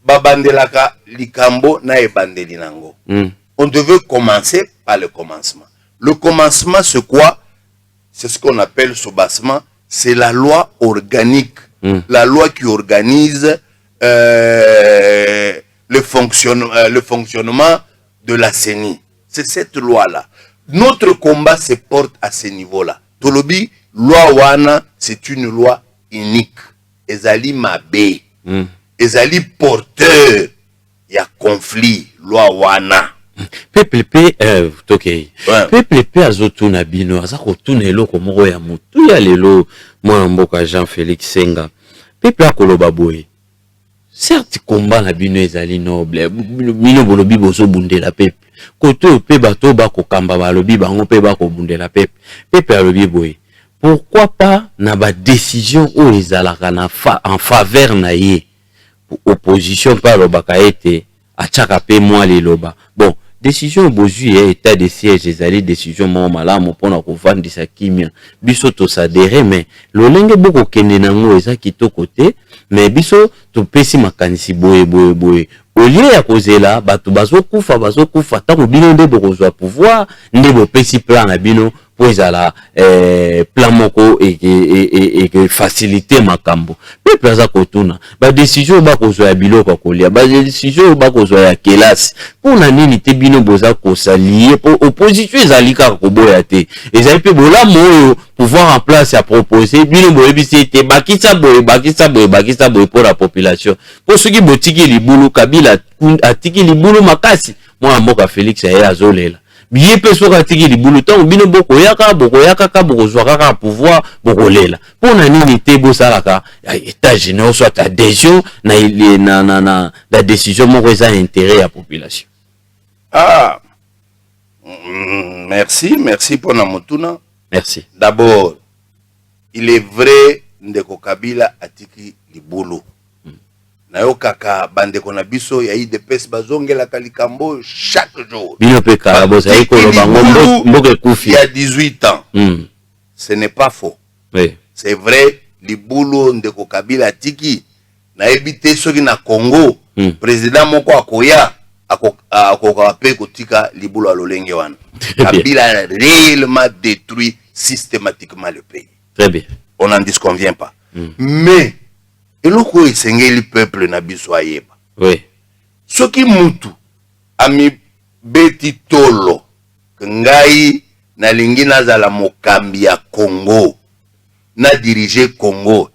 babandelaka likambo na ebandeli nango. On devait commencer par le commencement. Le commencement, c'est quoi? C'est ce qu'on appelle soubassement. C'est la loi organique. La loi qui organise le fonctionnement de la CENI. C'est cette loi-là. Notre combat se porte à ce niveau-là. Tolobi, loi wana, c'est une loi unique. Ezali mabe. Ezali porteur. Il y a conflit. Loi wana. Peuple P azotuna bino azakotuna eloko moko ya mutu ya lelo mwana mboka Jean-Félix Senga. Peuple akoloba boye. Certes combat na bino ezali noble. Bino bolobi bozo bundela peuple. Koto pe bato ba kokamba balobi bango pe ba ko bundela peuple. Peuple alobi boye. Pourquoi pas na ba décision ou ezalaka na en faveur na ye. Opposition pa lobaka ete achaka pe moi les loba. Bon, décision bozui état de siège ezali décision mo malamu pona ko vandisa kimia. Biso to sadere mais lolenge boko kende nango eza kitoko te, mais biso to pesi makanisi boye. Au lieu ya kozela bato bazokufa tango bino nde bokozwa pouvoir nde bopesi plan na bino po ezala plan moko et faciliter makambo. Peuple aza kotuna ba décision bakozwa ya biloko kolia, ba décision bakozwa ya kelasi. Pona nini te bino boza kosalier po opposition ezalika koboya te. Ezali pe bola moyo pouvoir en place à proposer bino boyebisi te bakisa boye pour la population. Pour ceux qui botiki libulu Kabila atiki libulu makasi moi mboka Félix ya azolela. Biye pe soka atiki libulu tant bino boko yaka zwaka pouvoir bokolela. Pona nini te bosalaka état général soit adhésion na la décision moko eza intérêt à population. Ah, merci pour na motuna. Merci. D'abord, il est vrai ndeko Kabila atiki libulu. Nayo kaka bandeko na biso ya IDPS bazongela kalikambo chaque jour. Bino pe karaboza iko lobango mboke kufi. Il y a 18 ans. Ce n'est pas faux. Oui. C'est vrai, libulu ndeko Kabila atiki na ebite soki na Congo, président moko akoya akoka pe kotika libulu alolenge wana. Kabila a réellement détruit systématiquement le pays. Très bien. On n'en disconvient pas. Mais eloko esengeli peuple na biso ayeba. Oui. Soki mutu ami beti tolo ngai na lingi nazala mokambi ya Congo na diriger Congo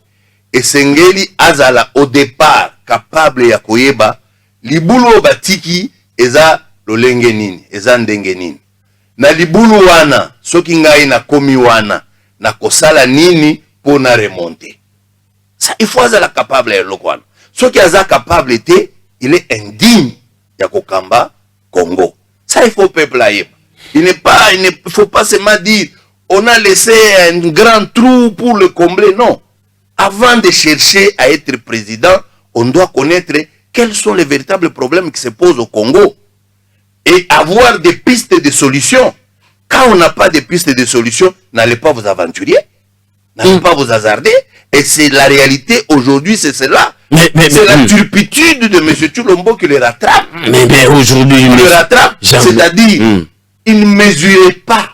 esengeli azala au départ capable ya koyeba libulu batiki eza lolenge nini eza ndenge nini na libulu wana soki ngai na komi wana na kosala nini pour na remonter. Ça, il faut être capable de le faire. Ce qui est capable, il est indigne de Kokamba, Congo. Ça, il faut le peuple là. Il ne faut pas seulement dire on a laissé un grand trou pour le combler. Non. Avant de chercher à être président, on doit connaître quels sont les véritables problèmes qui se posent au Congo et avoir des pistes de solutions. Quand on n'a pas de pistes de solutions, n'allez pas vous aventurer, n'allez pas vous hasarder. Et c'est la réalité aujourd'hui, c'est cela. C'est la turpitude de M. Tshilombo qui le rattrape. Mais aujourd'hui, il le rattrape. C'est-à-dire, il ne mesurait pas.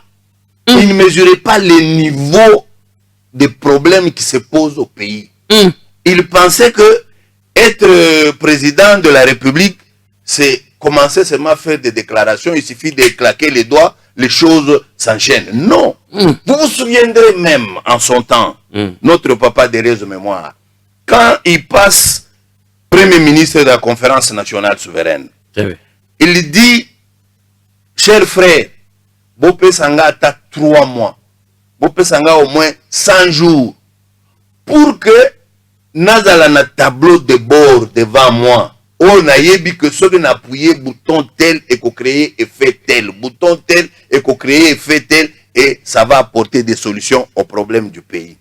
Il ne mesurait pas les niveaux des problèmes qui se posent au pays. Il pensait que être président de la République, c'est commencer seulement à faire des déclarations. Il suffit de claquer les doigts, les choses s'enchaînent. Non. Vous vous souviendrez même en son temps, notre papa Thérèse de mémoire, quand il passe Premier ministre de la Conférence nationale souveraine, il dit, cher frère, Bopé Sanga a 3 mois, Bopé Sanga au moins 100 jours, pour que Nazala na tableau de bord devant moi, on a dit que ceux qui ont appuyé bouton tel et qu'on crée effet tel, bouton tel et qu'on crée effet tel, et ça va apporter des solutions aux problèmes du pays.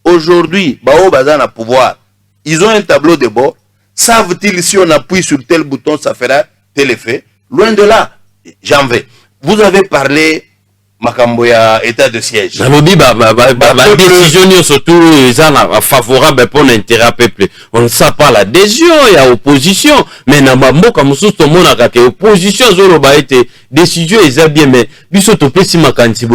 Aujourd'hui, Bao Bazan a pouvoir. Ils ont un tableau de bord. Savent-ils si on appuie sur tel bouton, ça fera tel effet? Loin de là, j'en vais. Vous avez parlé makambo ya état de siège. Nalobi décision surtout favorable pour l'intérêt peuple. On ne sait pas l'adhésion, il y a opposition, mais na mboka mususu to mona ka opposition zolo ba été décision eza bien mais biso to pesi makanti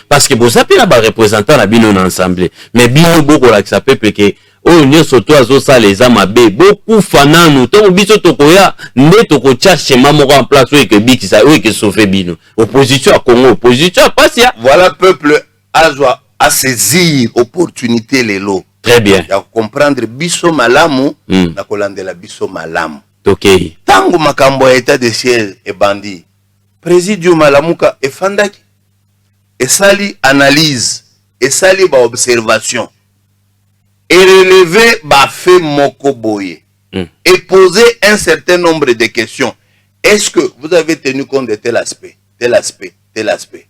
parce que bo sapela ba représentant na bino na ensemble. Mais bino boko la sa peuple que oh nyo surtout azo ça les amabe beaucoup fananu to biso to koya nde to ko chercher mamoko en place ou que biki ça ou que sauver bino opposition à Congo opposition à Passia. Voilà peuple à saisir opportunité les lots. Très bien. Ya comprendre biso malamu na kolandela biso malamu. OK. Tango makambo ya état de siège et bandi. Présidium malamuka e fandaki. Et sali analyse et sali ba observation. Et relever ba fait moko boye. Et poser un certain nombre de questions. Est-ce que vous avez tenu compte de tel aspect, tel aspect, tel aspect?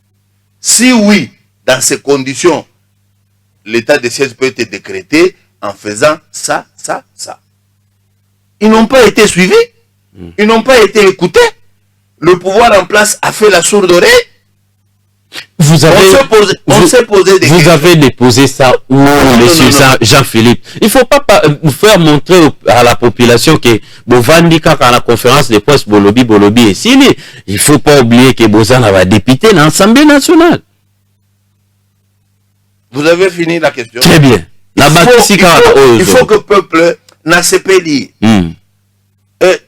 Si oui, dans ces conditions, l'état de siège peut être décrété en faisant ça, ça, ça. Ils n'ont pas été suivis. Ils n'ont pas été écoutés. Le pouvoir en place a fait la sourde oreille. On s'est posé des questions. Vous avez déposé ça où, monsieur Jean-Philippe? Il ne faut pas faire montrer à la population que Bovandi, quand à la conférence de presse, Bolobi est signé. Il ne faut pas oublier que Bozan va député dans l'Assemblée nationale. Vous avez fini la question? Très bien. Il faut que le peuple n'a pas dit.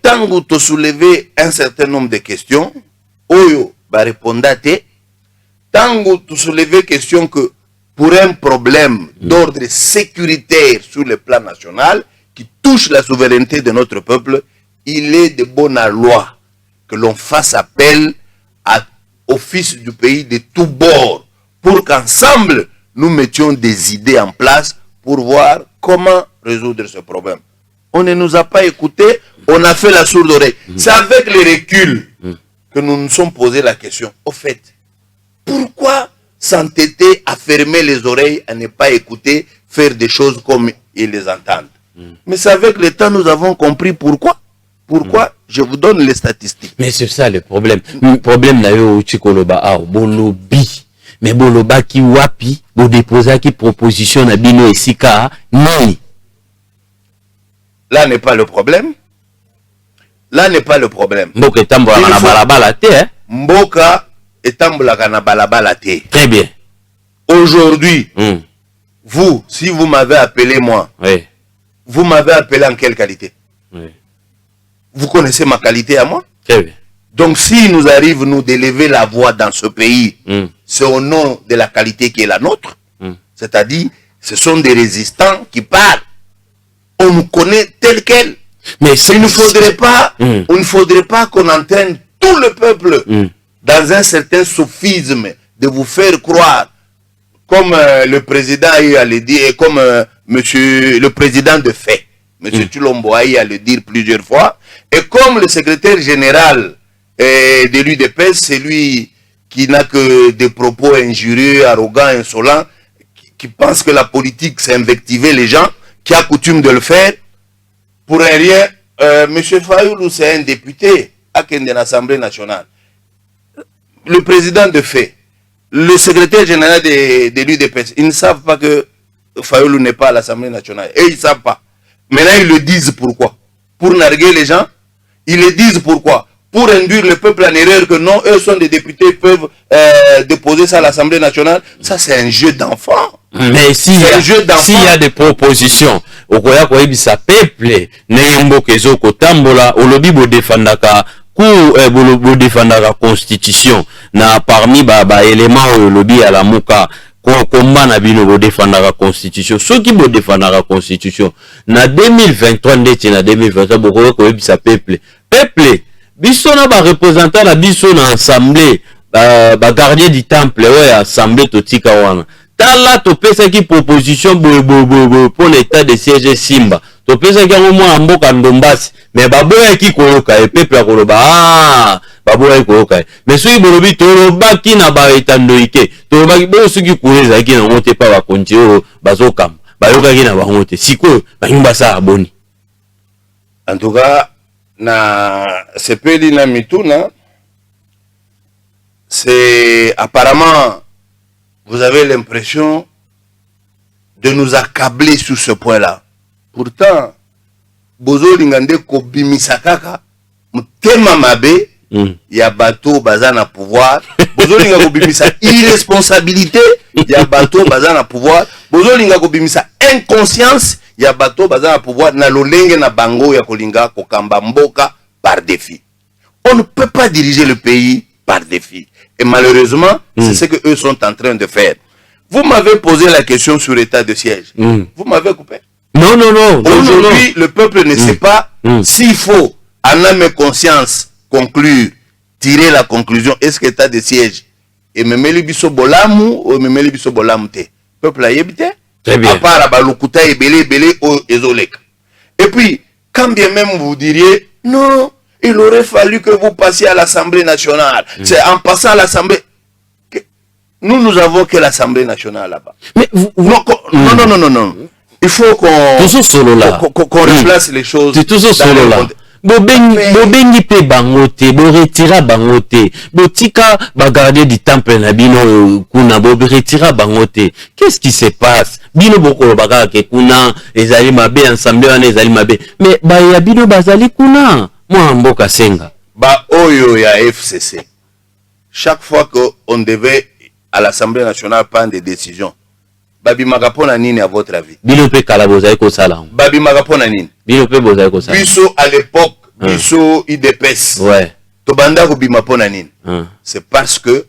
Tant que tu soulèves un certain nombre de questions, Oyo va répondre à tes. Tant que tu soulèves question que pour un problème d'ordre sécuritaire sur le plan national qui touche la souveraineté de notre peuple, il est de bonne loi que l'on fasse appel au fils du pays de tous bords pour qu'ensemble nous mettions des idées en place pour voir comment résoudre ce problème. On ne nous a pas écoutés, on a fait la sourde oreille. C'est avec le recul que nous nous sommes posé la question. Au fait, pourquoi s'entêter à fermer les oreilles, à ne pas écouter, faire des choses comme ils les entendent? Mais c'est avec le temps nous avons compris pourquoi. Pourquoi? Je vous donne les statistiques. Mais c'est ça le problème. Le problème là, mais boloba ki wapi, bo déposa ki proposition na bino esika ni. Là n'est pas le problème. Là n'est pas le problème. Mboka etambola na balabala te, hein? Mboka etambola na balabala te. Très bien. Aujourd'hui, vous, si vous m'avez appelé moi, oui. Vous m'avez appelé en quelle qualité? Oui. Vous connaissez ma qualité à moi? Très bien. Donc si nous arrive nous d'élever la voix dans ce pays, c'est au nom de la qualité qui est la nôtre. C'est-à-dire, ce sont des résistants qui parlent. On nous connaît tel quel. Mais il ne faudrait pas qu'on entraîne tout le peuple dans un certain sophisme de vous faire croire, comme le président a eu à le dire, et comme monsieur le président de fait, monsieur Tulombo a eu à le dire plusieurs fois, et comme le secrétaire général de l'UDPS, c'est lui qui n'a que des propos injurieux, arrogants, insolents, qui pense que la politique c'est invectiver les gens, qui a coutume de le faire. Pour un rien, M. Fayoulou c'est un député à l'Assemblée nationale. Le président de fait, le secrétaire général de l'UDPS, ils ne savent pas que Fayoulou n'est pas à l'Assemblée nationale. Et ils ne savent pas. Maintenant, ils le disent pourquoi? Pour narguer les gens. Ils le disent pourquoi? Pour induire le peuple en erreur que non, eux sont des députés, ils peuvent déposer ça à l'Assemblée nationale. Ça, c'est un jeu d'enfant. Mais s'il y a des propositions, au Koya Koyebi sa peuple, Neyembo Kezo Kotambola, Olobi Bo Defandaka, Bo Defandaka Constitution, na parmi ba éléments Olobi à la Mouka, combat na bino Bo Defandaka Constitution, ceux qui Bo Defandaka Constitution, na 2023, na 2023, Bo Koyebi sa peuple, biso na ba représentant na biso na assemblée, ba gardien du temple, ouais, assemblée totika wana. Là, tu pesa qui proposition pour l'état de siège Simba. Tu pesa qui au moins en boka ndombasi. Mais baboya qui koloka et peuple a koloba. Baboya koloka. Mais ceux qui bolobi toloba qui na ba etandoike. Toloba qui bo ceux qui kouleza qui na monte pas ba konjio bazokam. Bayoka qui na ba monte. Siko ba nyumba sa aboni. En tout cas, na sepeli na mituna c'est apparemment, vous avez l'impression de nous accabler sur ce point-là. Pourtant, Bozo Lingande Kobimisakaka, Mutema Mabe, il y a bateau bazana pouvoir. Bozo Lingande Kobimisa irresponsabilité, il y a bateau bazana pouvoir. Bozo Lingande Kobimisa inconscience, il y a bateau bazana pouvoir. Na lolenge na bango ya kolinga kokamba mboka par défi. On ne peut pas diriger le pays par défi. Et malheureusement, c'est ce que eux sont en train de faire. Vous m'avez posé la question sur l'état de siège. Vous m'avez coupé. Non. Aujourd'hui, le peuple ne sait pas s'il faut, en âme et conscience, conclure, tirer la conclusion, est-ce que l'état de siège est memeli biso bolamu ou memeli biso bolamu te? Peuple a yébité. Très bien. À part Abalukuta et belé au Ezolek. Et puis, quand bien même vous diriez, non, il aurait fallu que vous passiez à l'Assemblée nationale. C'est en passant à l'Assemblée. Nous avons que l'Assemblée nationale là-bas. Mais Non. Il faut qu'on replace les choses. C'est toujours solo là. Bobengi pe bangote, bo retira bangote, bo tika bagarder du temple na bino kuna bo retira bangote. Qu'est-ce qui se passe? Bino boko baga ke kuna ezali mabe ensemble wana ezali mabe. Mais ba ya bino bazali kuna. Moi mboka senga. Ba oyo ya FCC. Chaque fois qu'on devait à l'Assemblée nationale prendre des décisions, Babi Magapona nini à votre avis? Bino pe kalaboza eko sala. Babi Magapona nini? Bino pe boza eko sala. Biso à l'époque, biso IDPS. Ouais. Tobanda ko bimapona nini? C'est parce que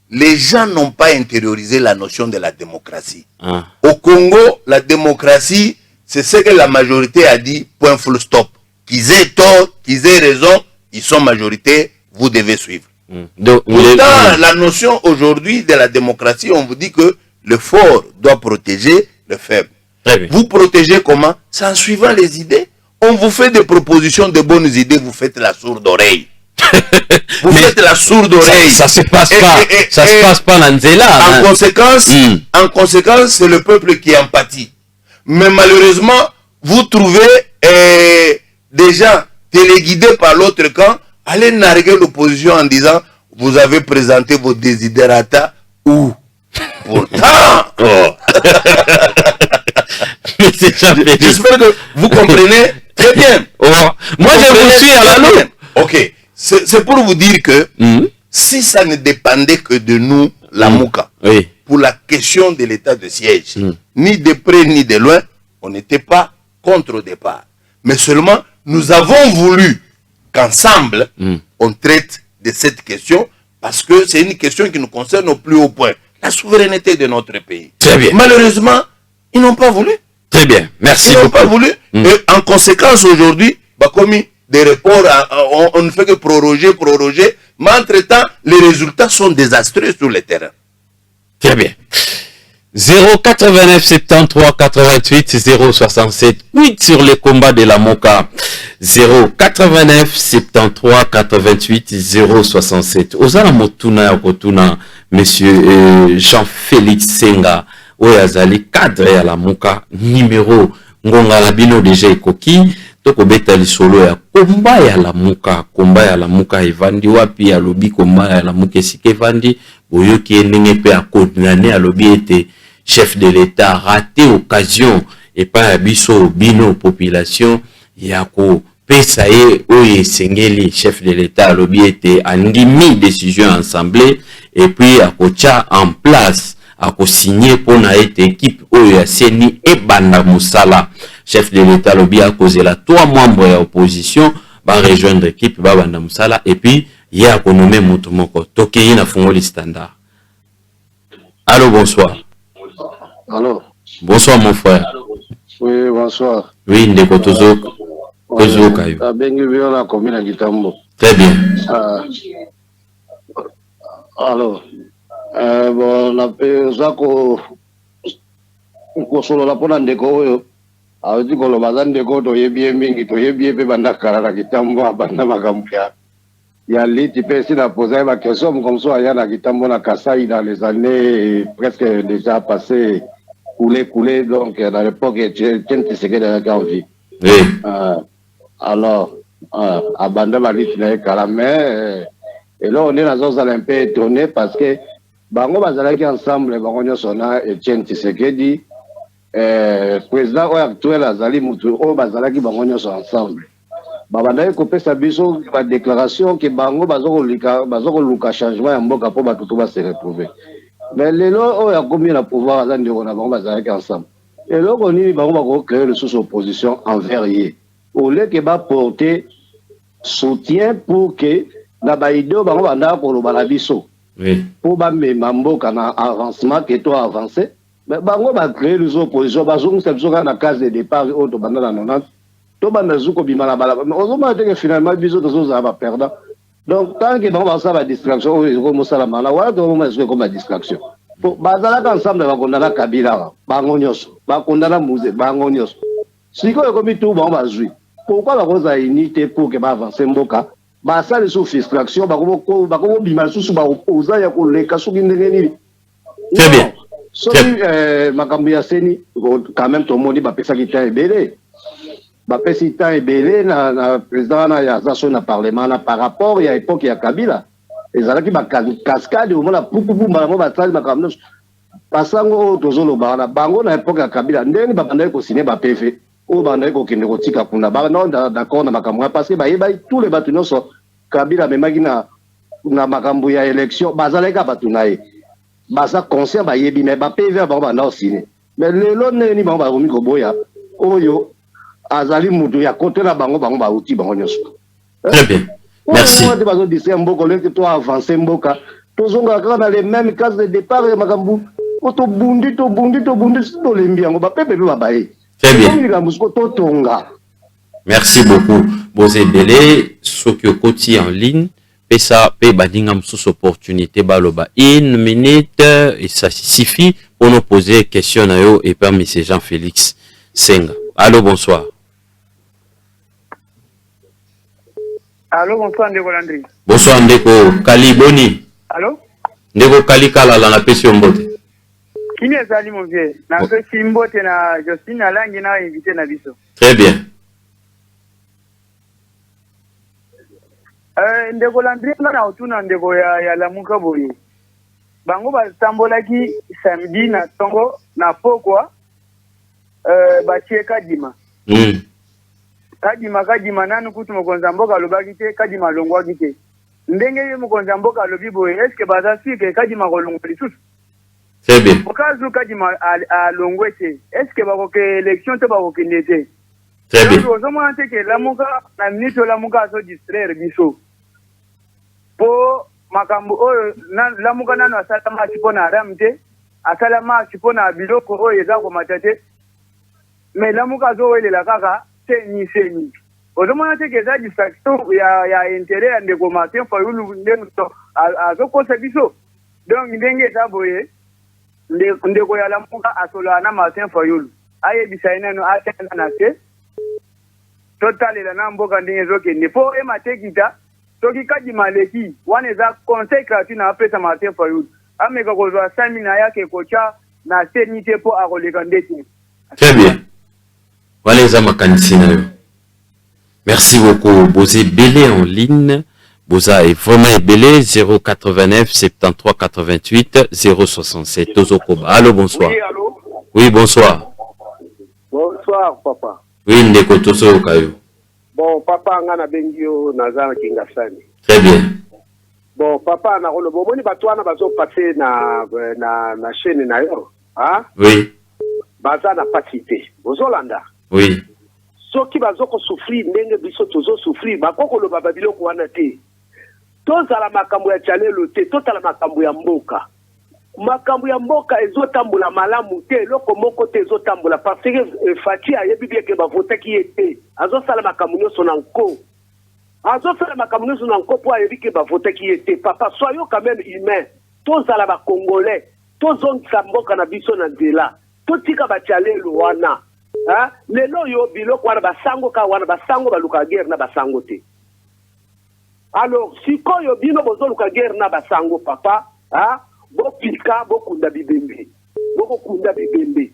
les gens n'ont pas intériorisé la notion de la démocratie. Au Congo, la démocratie, c'est ce que la majorité a dit, point full stop. Qu'ils aient tort, qu'ils aient raison, ils sont majorité, vous devez suivre. Donc, pourtant, la notion aujourd'hui de la démocratie, on vous dit que le fort doit protéger le faible. Vous protégez comment? C'est en suivant les idées. On vous fait des propositions de bonnes idées, vous faites la sourde oreille. Vous faites la sourde oreille. Ça se passe pas. Ça se passe pas dans Nzela. En conséquence, c'est le peuple qui empathie. Mais malheureusement, vous trouvez des gens téléguidés par l'autre camp. Allez narguer l'opposition en disant vous avez présenté vos desiderata où? Pourtant, j'espère que vous comprenez très bien. Moi, je vous suis à la loupe. Ok, c'est pour vous dire que si ça ne dépendait que de nous, la Mouka, pour la question de l'état de siège, ni de près ni de loin, on n'était pas contre au départ. Mais seulement, nous avons voulu qu'ensemble, on traite de cette question parce que c'est une question qui nous concerne au plus haut point. La souveraineté de notre pays. Très bien. Malheureusement, ils n'ont pas voulu. Très bien. Merci. Ils n'ont pas voulu. Et en conséquence, aujourd'hui, comme des reports, on ne fait que proroger. Mais entre-temps, les résultats sont désastreux sur le terrain. Très bien. 089 73 88 067 8 sur les combats de la Moka. 089 73 88 067. Ozala motuna ya kotuna monsieur Jean-Félix Senga oyazali cadre ya la Moka numéro ngonga la bino déjà ekoki toko beta lisolo ya komba ya la Moka evandi wapi ya lobi komba ya la Moka esike evandi boyoki ndenge pe a condamné à lobi ete chef de l'État raté occasion et pas biso bino population yako pesa ye oye sengeli chef de l'État lobi ete andimi décision assemblée et puis akocha en place ako signer pour na ete équipe oyo ya seni e banda musala chef de l'État lobi a causé la 3 membres ya opposition ba rejoindre équipe ba banda musala et puis ye a nommé mutu moko tokeyi na fungoli standard. Allô, bonsoir. Allô. Bonsoir mon frère. Oui, bonsoir. Oui, ndeko tozo kayo. Bengi viola komina Kitambo. Très bien. Alors, bon, la zako solo la pona ndeko oyo. Awezi ko lobaza ndeko to yebie mingi to yebie pe banda kala Kitambo banda makambuya. Ya liti pe si na poser ma question comme ça ya na Kitambo na Kasai dans les années presque déjà passées coulé donc dans l'époque tiens c'est que dans la vie. Oui. Alors abanda ma liti na kala mais Et là, on est dans un peu étonné parce que bango bazalaki ensemble, bango nyosona Etienne Tshisekedi, président actuel Azali Mutu, bazalaki bango nyoso ensemble. Babandaki kopesa biso ba déclaration que bango bazoko luka changement ya mboka po batutu ba se retrouver. Mais lelo oya komi na pouvoir azandi ko na bango bazalaki ensemble. Et là, on y va créer une sous-opposition envers eux. Au lieu que va porter soutien pour que la baïdo va avoir pour le balabiso. Pour que les mambo quand avancement que toi avancé, mais bango va créer une opposition. Parce que c'est sur la case de départ au to banda la 90. To banda zuko bimala bala. Mais on va dire que finalement biso to ça va perdre. Donc tant que bango va ça va distraction, on va ça la mala. Voilà to on va jouer comme distraction. Bazalaka ensemble bakondana Kabila bango nyonso bakondana Muze bango nyonso sikoyo komi tout bango bazwi pourquoi bakoza unité pour que ba avancer mboka basali sous frustration bako bima susu ba opposa ya koleka soki ndenge nini très bien soki makambo ya seni quand même tout le monde bapesaki temps ebele bapesi temps ebele na président na ya zaso na parlement na par rapport ya époque ya Kabila ezalaki ba cascade au mona pupu bango batali makambo pasango tozolo bana bango na époque ya Kabila ndeni babandaki ko signer ba PV o bandaki ko kende ko tika kuna ba non d'accord na makambo parce que ba tous les batu nyonso Kabila memaki na makambo ya élection bazalaki batu nae basa conscient ba yebi mais ba PV bango banda signer mais lelo neni bango ba komi ko boya oyo azali mutu ya côté na bango ba uti bango nyonso. Très bien. Merci. Dans les mêmes cases de départ, très bien. Merci beaucoup. Bosé Belé, Sokiokoti en ligne. Pesa pe badingam sous opportunité baloba. 1 minute et ça suffit pour nous poser question à eux et parmi ces Jean-Félix Senga. Allô, bonsoir. Allô, bonsoir, Ndeko Landry. Bonsoir, Ndeko Kali Boni. Allô? Ndeko Kali Kala la pesi mbote. Kini ezali mon vieux. Na pesi mbote na Justine Alangi na invité na biso. Très bien. Ndeko Landry na otuna ndeko ya Lamuka boye. Bango batambolaki samedi na Tongo na Pokwa batie Kadima. Kadima nanu kutu mokonza mboka lobaki te Kadima longwaki te ndenge ye mokonza mboka lobi boye est-ce que bazasi ke Kadima kolongwa lisusu c'est bien okazu Kadima a longwe te est-ce que bako ke élection te bako ke nete très bien ozomona te ke Lamuka na ministre Lamuka aso distraire biso po makambo oyo Lamuka nanu asala match pona Aram te asala match pona biloko oyo eza komata te mais Lamuka azo welela kaka seni ozomona te ke za distraction ya intérêt ya ndeko Martin Fayulu ndenge azokosa biso donc ndenge eza boye ndeko ya Lamuka asola na Martin Fayulu ayebisa inano atenda na te totalela na mboka ndenge ezokende po ematekita soki Kadima leki wana eza conseil gratuit na apesa Martin Fayulu ameka kozwa 5 na yake kocha na seni te po akoleka ndeti. Très bien. Voilà les amakanisi na yo. Merci beaucoup. Bosé Belé en ligne. Boza est vraiment belé. 089 73 88 067. Tozokoba. Allô, bonsoir. Oui, allô? Oui, bonsoir. Bonsoir, papa. Oui, Ndeko Toso Kayo. Bon, papa, ngana bengio nazana kingasani. Très bien. Bon, papa, na rolo bomoni batwana bazo passer na chaîne na yo. Hein? Oui. Baza na pasité. Bozolanda. Oui. Soki bazoko souffrir ndenge biso tozo souffrir bakoko lo bababilo ko wana te. Tozala makambo ya chalelo te, totala makambo ya mboka. Makambo ya mboka ezotambula malamu te, loko moko te ezotambula parce que Fati ayebi bien ke bavotaki ete. Azosala makambo nyonso na nko. Azosala makambo nyonso na nko po ayebi ke bavotaki ete. Papa, soyons quand même humains. Tozala ba Congolais, tozongisa mboka na biso na nzela. Totika ba chalelo wana. Ah, lelo yo biloko wana basango ka wana basango baluka guerre na basango te. Alors, sikoyo bino bozoluka guerre na basango papa, ah, bopika bokunda bibembe. Bokunda bibembe.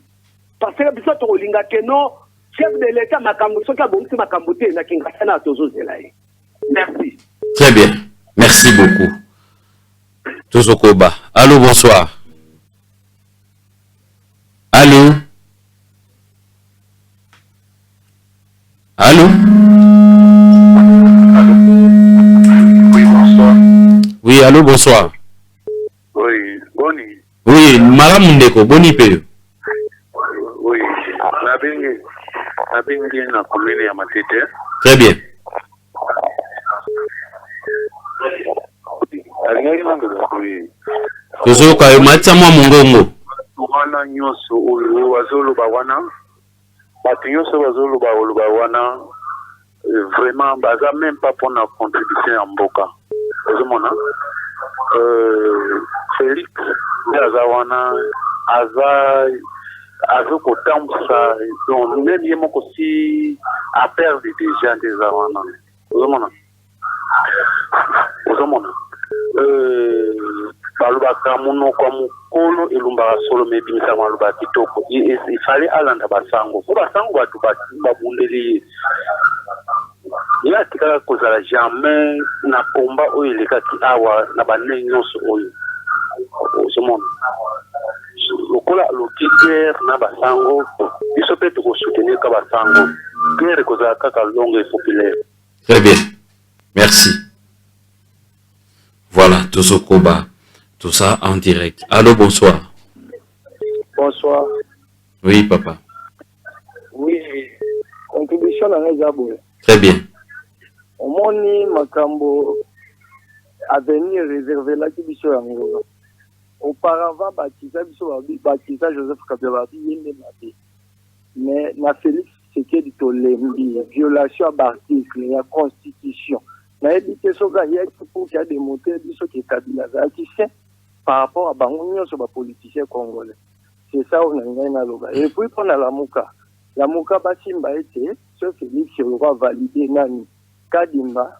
Parce que biso to linga keno chef de l'état makambo soka bomsi makambo te na kinga sana tozo zelaye. Merci. Très bien. Merci beaucoup. Tozokoba. Allô, bonsoir. Allô? Allô? Oui, bonsoir. Oui, allô, bonsoir. Oui, Boni. Oui, Madame Ndeko, Boni Peyo. Oui, Nabingi na commune ya Matete. Très bien. Alingaki nanga oui. Tozoka yo matsa mwa mongongo. Wana nyoso oyo bazoloba wana. Bato nyoso bazoloba wana. Vraiment, baza même pas pour la contribution à Mboka. Ozomona. Félix, Azawana, Azokotamsa, donc même yemo aussi à perdre déjà des Azawana. Ozomona. Balubaka muno kwa mukolo elumbaka solo mebimisa maluba kitoko. Il fallait alanda basango. Ko basango batu babundeli. Il a tika kozala jamais na komba oyo elekaki awa na banei nyonso oyo. Ozomona. Lokola loki guerre na basango, biso pe tokosoutenir ka basango. Guerre kozala kaka longue et populaire. Très bien. Merci. Voilà, Tozokoba. Tout ça en direct. Allô, bonsoir. Bonsoir. Oui, papa. Oui, contribution à Nezabo. Très bien. Au moni Makambo à venir réserver la Kibisho Angola. Auparavant, baptisa Joseph Kabila, mais na Félix Tshisekedi Tolembi, violation d'article de la Constitution. Na évité ce gars, il y a pour qu'il y a des moteurs qui Kabila qui fait par rapport à Bangonio sur les politiciens congolais. C'est ça on a une. Et puis on a la Mouka Basimba était, ce Félix va valider Nani. Kadimba,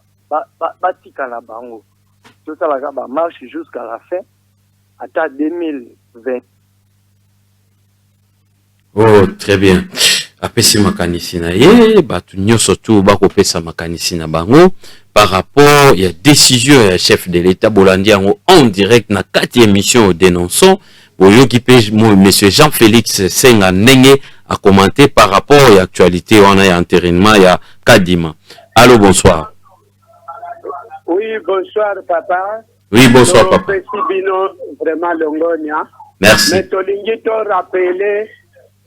Batika na Bango. Tout ça va marche jusqu'à la fin, à 2020. Oh, très bien. Apesi makanisi na ye, batu nyoso tu bako pesa makanisi na bango par rapport ya décision ya chef de l'État Bolandi yango en direct na 4e émission dénonçant boyoki pe monsieur Jean-Félix Senga Ndenge a commenté par rapport à l'actualité on a ya entérinement ya Kadima. Allô, bonsoir. Oui, bonsoir papa. Oui, bonsoir papa. Vraiment longonia. Merci. Mais tolingi to rappeler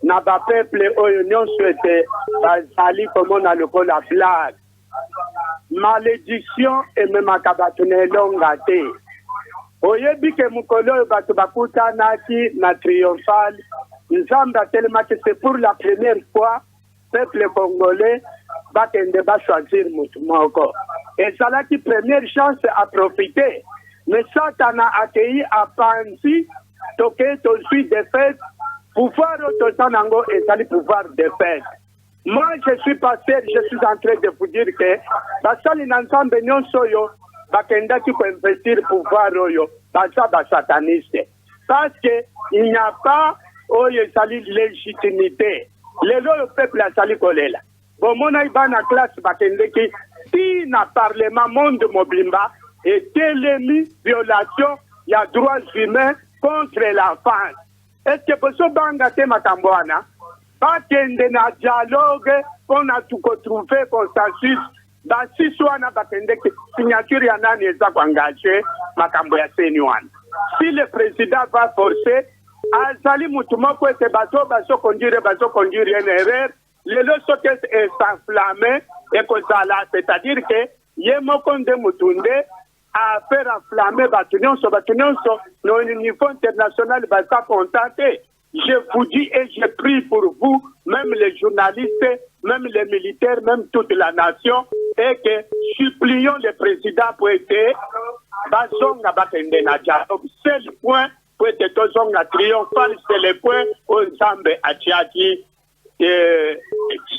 na ba peuple oyo nyonso ete bazali komona lokola blague. Malédiction ememaka bato na elonga te. Oyebi ke mukolo oyo bato bakutanaki na triomphal Nzambe atelemaki c'est pour la première fois peuple congolais bakende ba choisir mutu moko. Ezalaki première chance à profiter. Mais Satan a accueilli à Pansi toke to suis de fait pouvoir autosanango et sali pouvoir de fait. Moi je suis pasteur, je suis en train de vous dire que basali n'ensemble nyonso yo bakendaki ko investir pouvoir oyo basa sataniste parce que il n'y a pas oyo sali légitimité. Le peuple a sali kolela. Bon mona ibana classe bakendeki si na parlement monde mobimba et télémi violation il y a droits humains contre l'enfance. Est-ce que pour ce banga te makamboana bakende na dialogue on a tout trouvé consensus dans si soit na bakende signature ya nani eza engagé makambo ya senywana. Si le président va forcer azali mutu moko ete baso conduire une erreur le soke est enflammé et kozala c'est-à-dire que ye moko nde mutunde à faire enflammer bato nyonso no niveau international basa contenté. Je vous dis et je prie pour vous, même les journalistes, même les militaires, même toute la nation, et que supplions le président pour être basonga bakende na dialogue. C'est le point pour être tozonga triomphal, c'est le point où Nzambe atiaki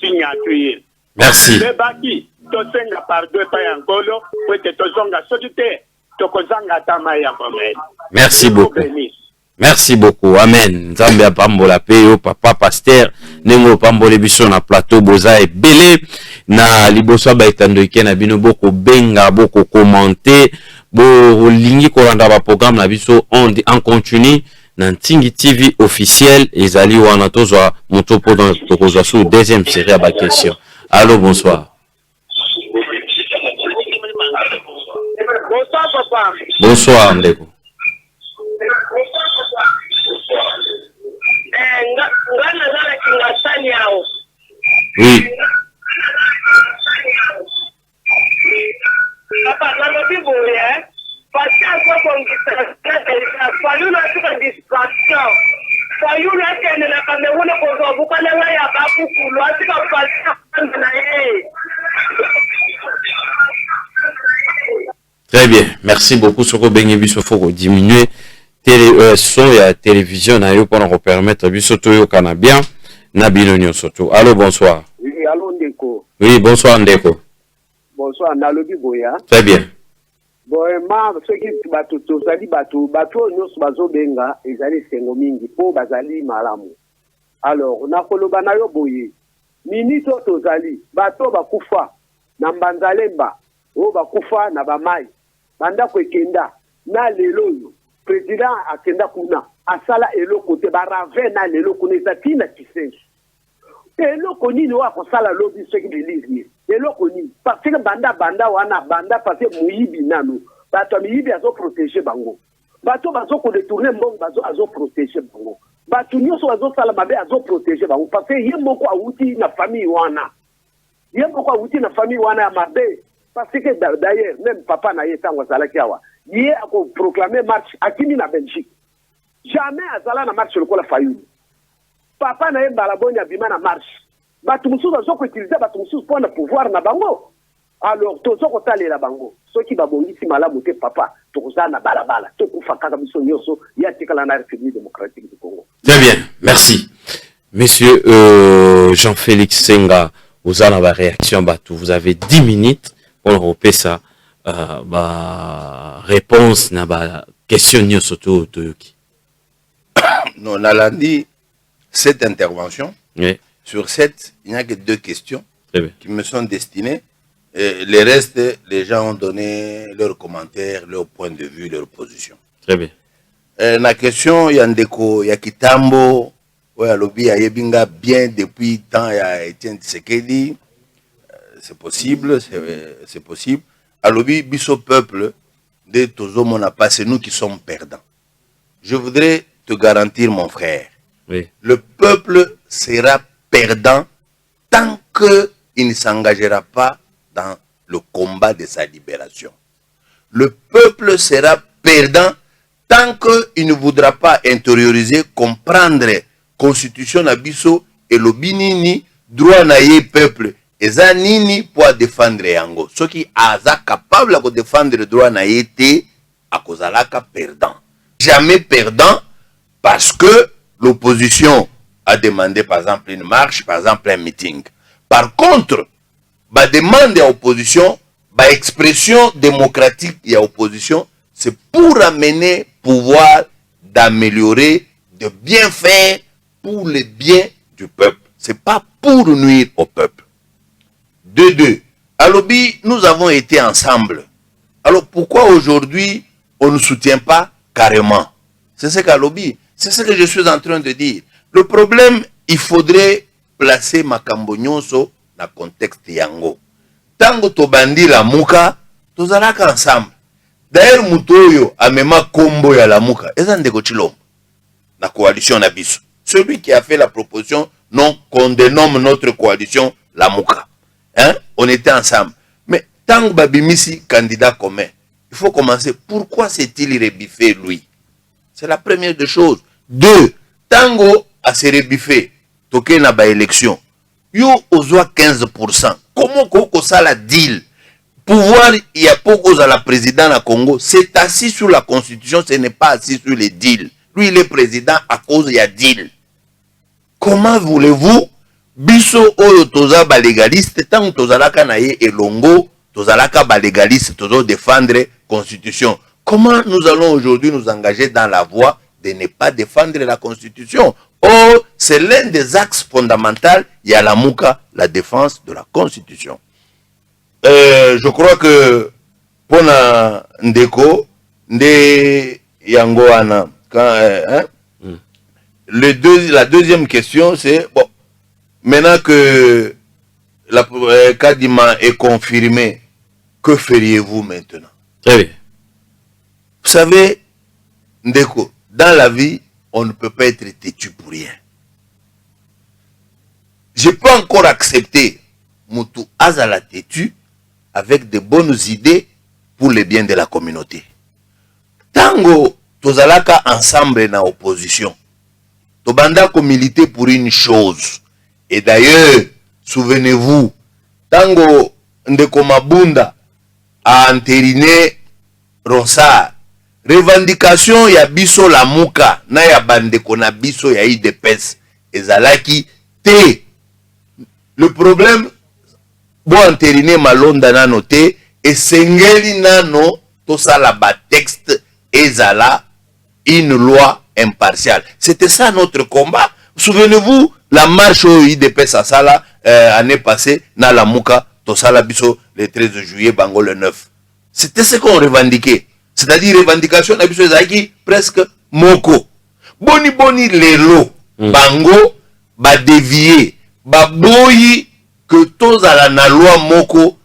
signature. Merci. Bebaki tosenga pardon pa yangolo pour être tozonga sodite tokozanga tama ya komel. Merci beaucoup. Merci beaucoup. Amen. Nzambe apambola pe yo papa pasteur nengo pambola biso na plateau boza e belé na liboso ba etando na bino boko benga boko commenter bo lingi ko randa ba programme na biso en continu na Ntingi TV officiel ezali wana tozwa motopo dans tokozwa sur deuxième série ba question. Allô, bonsoir. Bonsoir papa. Bonsoir ndeko. Oui. Papa, très bien, merci beaucoup. Soko bengi biso faut diminuer son et télévision na yo pour permettre biso to yo kana bien na bino surtout. Allô, bonsoir. Oui, allô Ndeko. Oui, bonsoir Ndeko. Bonsoir Nalobi Boya. Très bien. Bon, ma ce qui bato tozali bato nyonso bazobenga ezali sengo mingi po bazali malamu. Alors, na koloba na yo boye. Minito tozali bato bakufa na mbanzalemba o bakufa na bamai. Banda kwekenda na lelo yo. Président akenda kuna asala eloko te barave na lelo kuna ezatina kisenso. Eloko nini wa kosala lobi soki belizye. Eloko nini parce que banda wana banda parce que muyibi nano bato muyibi azo protéger bango. Bato bazo ko détourner mbongo azo protéger bango. Bato nyonso azo sala mabe azo protéger bango parce que yemoko awuti na famille wana. Yemoko awuti na famille wana ya mabe parce que d'ailleurs même papa na yetango zalaki awa. Yé a proclamé marche à Kimi na Belgique. Jamais azala na marche le kola fayu. Papa na yemba la bonne abima na marche. Batu mususu azoko utiliser batu mususu pour na pouvoir na bango. Alors tozoko tale la bango. Ceux qui babongisi malamu te papa tokoza na balabala. Tokufa kaka biso nyoso ya tikala na République démocratique du Congo. Très bien, merci. Monsieur Jean-Félix Senga, vous avez la réaction batu. Vous avez 10 minutes pour repérer ça. Réponse na ba question surtout Toyoki. Non, on a dit cette intervention. Oui. Sur 7, il n'y a que 2 questions qui me sont destinées. Et les restes, les gens ont donné leurs commentaires, leur point de vue, leur position. Très bien. La question, il y a Ndeko, il y a Kitambo, il y a Lobi, il y a Yebinga, bien depuis temps, il y a Etienne Tshisekedi. C'est possible, c'est possible. Alobi, biso peuple de Tozomo n'a pas, c'est nous qui sommes perdants. Je voudrais te garantir, mon frère, oui. Le peuple sera perdant tant qu'il ne s'engagera pas dans le combat de sa libération. Le peuple sera perdant tant qu'il ne voudra pas intérioriser, comprendre la constitution Nabiso et le binini, droit naïe peuple. Eza nini pour défendre yango. Ceux qui sont capables de défendre le droit n'a été à cause de la perdant. Jamais perdant parce que l'opposition a demandé par exemple une marche, par exemple un meeting. Par contre, la demande à l'opposition, l'expression démocratique et à l'opposition, c'est pour amener pouvoir d'améliorer, de bien faire pour le bien du peuple. Ce n'est pas pour nuire au peuple. De deux. Alobi, nous avons été ensemble. Alors pourquoi aujourd'hui on ne soutient pas carrément? C'est ce qu'Alobi, c'est ce que je suis en train de dire. Le problème, il faudrait placer Makambo Nyonso dans le contexte yango. Tango tobandi la muka, tozalaka ensemble. D'ailleurs, Mutoyo a même combo ya la muka. Eza ndeko chilombo. La coalition Nabiso. Celui qui a fait la proposition, non, qu'on dénomme notre coalition la muka. Hein? On était ensemble. Mais tant que Babimisi candidat commun, il faut commencer. Pourquoi s'est-il rebiffé lui? C'est la première des choses. Deux, Tango a se rebiffé. Toké na ba élection. Yo ozwa 15%. Comment koko ça la deal? Pouvoir, il y a beaucoup à la président à Congo. C'est assis sur la constitution, ce n'est pas assis sur les deals. Lui, il est président à cause il y a deal. Comment voulez-vous biso oyo toza ba légaliste tant tozalaka na ye elongo tozalaka ba légaliste tozo défendre constitution. Comment nous allons aujourd'hui nous engager dans la voie de ne pas défendre la Constitution. Or, c'est l'un des axes fondamentaux, il y a la Mouka, la défense de la Constitution. Je crois que pour Ndeko, Nde Yangoana, la deuxième question, c'est, bon, maintenant que la Kadima est confirmé, que feriez-vous maintenant? Très bien. Vous savez, Ndeko, dans la vie, on ne peut pas être têtu pour rien. Je peux encore accepter Moutou Azala têtu avec de bonnes idées pour le bien de la communauté. Tango tozalaka ensemble na opposition. Tobanda ko militer pour une chose. Et d'ailleurs, souvenez-vous, Tango Ndeko Mabunda a entériné Ronsard. Revendication ya biso la Mouka na ya bandeko na biso ya IDPS ezalaki te. Le problème bo entériner malonda nano te esengeli nano tosala ba texte ezala une loi impartiale. C'était ça notre combat. Souvenez-vous la marche au IDPS à Sala année passée na la Mouka tosala biso le 13 juillet bango le 9. C'était ce qu'on revendiquait. C'est-à-dire revendication na biso ezaki presque moko. Boni lelo bango ba dévier ba boyi que tozala na loi moko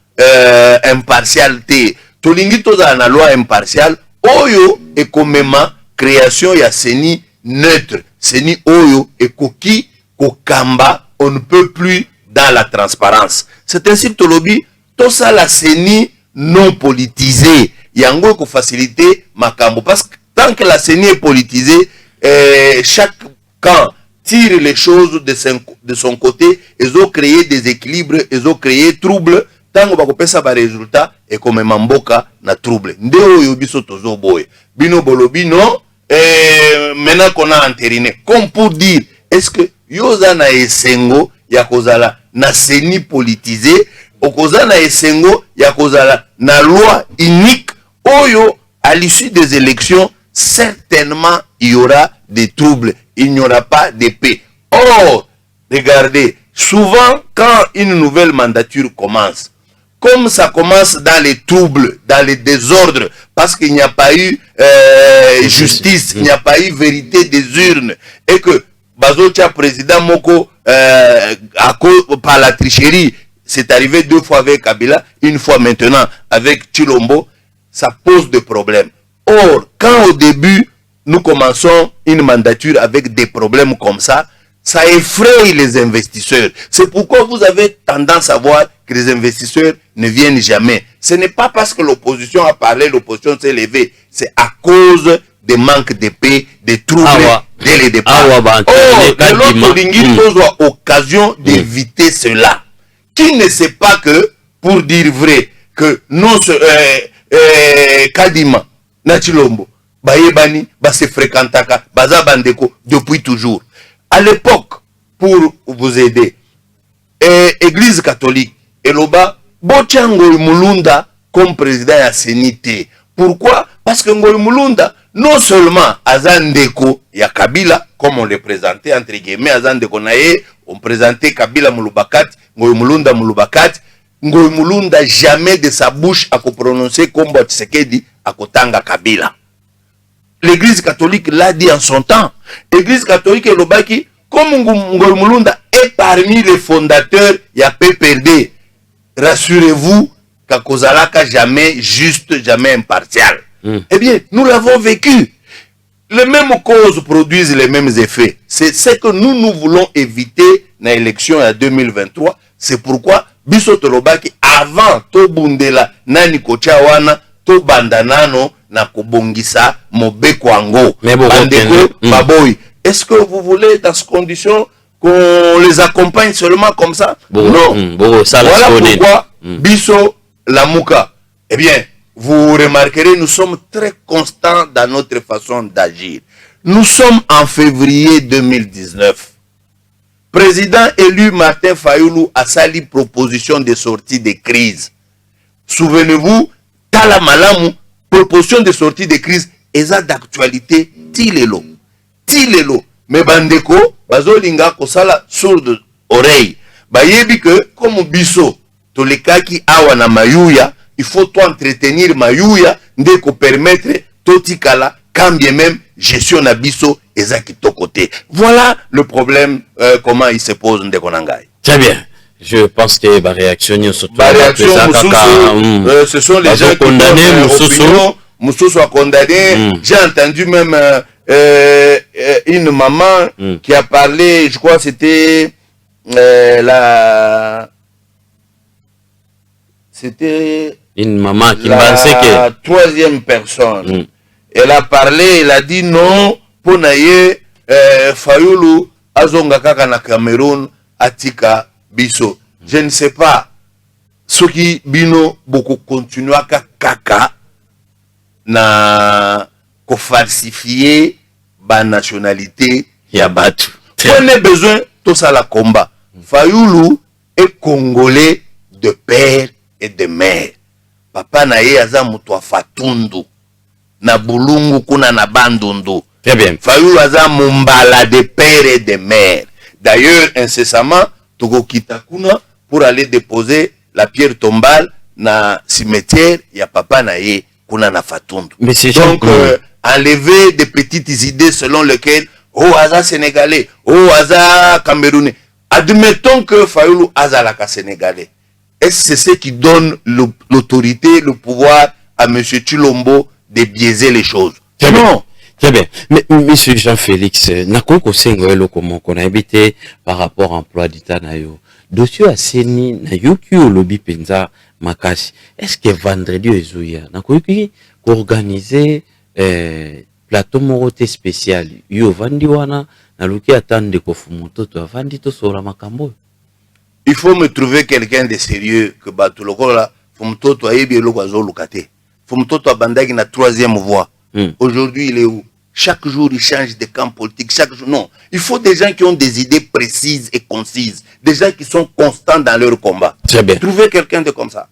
impartialité. Tolingi tozala na loi impartiale oyo ekomema création ya seni neutre. Seni oyo ekoki kokamba on ne peut plus dans la transparence. C'est ainsi que tolobi tosala seni non politisé. Yango ko faciliter makambo parce que tant que la CENI est politisée, chaque camp tire les choses de son côté, ils ont créé des équilibres, ils ont créé troubles, tant qu'on va couper ça par résultat et comme mamboka na trouble. Ndeo yobiso tozo boy. Bino bolobino maintenant qu'on a entériné. Comme pour dire, est-ce que yoza na esengo ya kozala na CENI politisé, okoza na esengo ya kozala na loi unique. Oyo, à l'issue des élections, certainement, il y aura des troubles. Il n'y aura pas de paix. Or, regardez, souvent, quand une nouvelle mandature commence, comme ça commence dans les troubles, dans les désordres, parce qu'il n'y a pas eu justice, il n'y a pas eu vérité des urnes, et que Bazotia, président Moko, par la tricherie, c'est arrivé 2 fois avec Kabila, 1 fois maintenant avec Chilombo, ça pose des problèmes. Or, quand au début, nous commençons une mandature avec des problèmes comme ça effraie les investisseurs. C'est pourquoi vous avez tendance à voir que les investisseurs ne viennent jamais. Ce n'est pas parce que l'opposition a parlé, l'opposition s'est levée. C'est à cause des manques de paix, des troubles dès le départ. Or, l'autre Lingui a occasion d'éviter cela. Qui ne sait pas que, pour dire vrai, que non Kadima, Nachilombo, Bayebani, se fréquentaka, Baza Bandeko, depuis toujours. À l'époque, pour vous aider, Église catholique, Eloba, Bocha Ngoy Mulunda comme président à Sénité. Pourquoi? Parce que Ngoy Mulunda, non seulement Azandeko ya Kabila, comme on le présentait, entre guillemets, Azandeko Naye, on présentait Kabila Mulubakat, Ngoy Mulunda Mulubakat, Ngoy Mulunda jamais de sa bouche à prononcer comme Tshisekedi à Kotanga Kabila. L'église catholique l'a dit en son temps. L'église catholique et l'Obaki, comme Ngoy Mulunda est parmi les fondateurs, il y a PPRD. Rassurez-vous, Kakozalaka jamais juste, jamais impartial. Eh bien, nous l'avons vécu. Les mêmes causes produisent les mêmes effets. C'est ce que nous voulons éviter dans l'élection en 2023. C'est pourquoi Bisoto Lobaki, avant to bundela nani kochawana to bandanano na kobongisa mobeko ango bandeko baboy. Est-ce que vous voulez dans ces conditions qu'on les accompagne seulement comme ça? Non. Voilà pourquoi Biso Lamuka. Eh bien, vous remarquerez, nous sommes très constants dans notre façon d'agir. Nous sommes en février 2019. Président élu Martin Fayoulou a sali proposition de sortie de crise. Souvenez-vous, Tala Malamu, proposition de sortie de crise, est d'actualité Tilelo. tilelo mais bandeko bazolinga kosala sourde oreille bayebi que comme biso tolekaki awa na mayuya il faut toi entretenir mayuya ndeko permettre totikala quand bien même gestion na biso ezaki to côté. Voilà le problème comment il se pose ndeko nangai. Très bien. Je pense que la réaction surtout ce sont les gens qui condamnés Moussou soit condamné. J'ai entendu même une maman qui a parlé, je crois c'était c'était une maman qui pensait que la troisième personne. Elle a parlé, elle a dit non pour naye Fayulu azonga kaka na Cameroun atika biso. Je ne sais pas ce qui bino beaucoup continuer à kaka na ko falsifier ba nationalité ya batu. On a besoin tout ça la combat. Fayulu est congolais de père et de mère. Papa na ye aza mutu fatundu na bulungu kuna na bandundu. Très bien. Fayulu aza mumbala de père et de mère. D'ailleurs incessamment Togo Kitakuna pour aller déposer la pierre tombale na cimetière ya papa na ye kuna na fatundu. Donc enlever des petites idées selon lesquelles oh aza sénégalais, oh aza camerounais. Admettons que Fayulu azalaka sénégalais. Est-ce que c'est ce qui donne l'autorité, le pouvoir à M. Chilombo de biaiser les choses? Très non. Très bien. Mais M. Jean-Félix, nakoko sengoelo comment qu'on a habité par rapport à emploi d'État nayo. Dossier aseni na yoki olobi penza makasi. Est-ce que vendredi ezoya nakoki organiser plateau morote spécial yo vandi wana na luki atande ko fumoto to vandi to sora makambo? Il faut me trouver quelqu'un de sérieux que Batulokola fumoto ayebi eloko azolukate. Fumoto abandaki na troisième voie. Aujourd'hui, il est où? Chaque jour, il change de camp politique. Chaque jour, non. Il faut des gens qui ont des idées précises et concises. Des gens qui sont constants dans leur combat. Très bien. Trouvez quelqu'un de comme ça.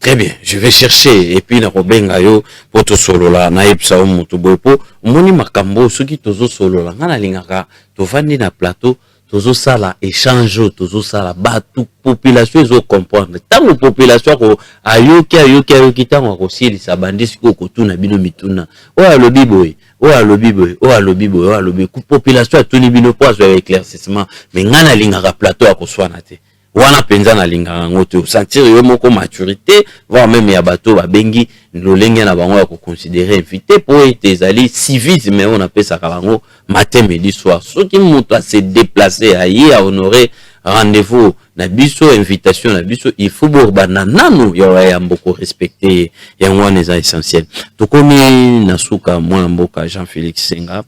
Très bien. Je vais chercher. Et puis, na robenga yo, poto solo la, na epsa o mutu boepo. Moni makambo, suki tozo solo la. Ngana lingaka, to vandi na plateau, tozo sala, échange, tozo sala, batu, population, ils ont comprendre. Tant que population, ayoki, tant qu'on sili, sa bandis, kotuna, bino mituna. Oh, alobi boy. Oh, alobi boy. Oh, alobi boy. Oh, alobi. Population, tout les bino pois, avec éclaircissement. Mais ngana lingaka plateau, akoswana te. Wana penza na lingaka ngoto. Sentir yo moko maturité, voire même ya bato, babengi, lolenge na bango ya ko considérer invité, pour être ezali civisme, on appelle ça kabango, matin, midi, soir. Ceux qui montent à se déplacer, à y à honorer, rendez-vous, na biso, invitation, na biso, il faut bourba nanu, ya mboko respecter, ya mwana eza essentiel. Tokomi nasuka, mwana mboka, Jean-Félix Senga,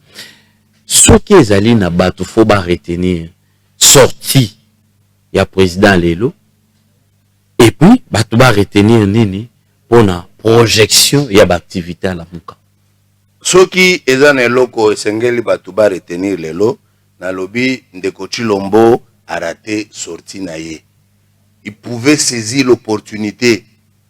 ceux qui ezali na bato, faut ba retenir, sorti, ya président Lelo, et puis, bato ba retenir nini, pour na projection, ya ba activité à la mouka. Soki ezana eloko esengeli bato ba retenir lelo, na lobi ndeko Chilombo a raté sorti na ye. Il pouvait saisir l'opportunité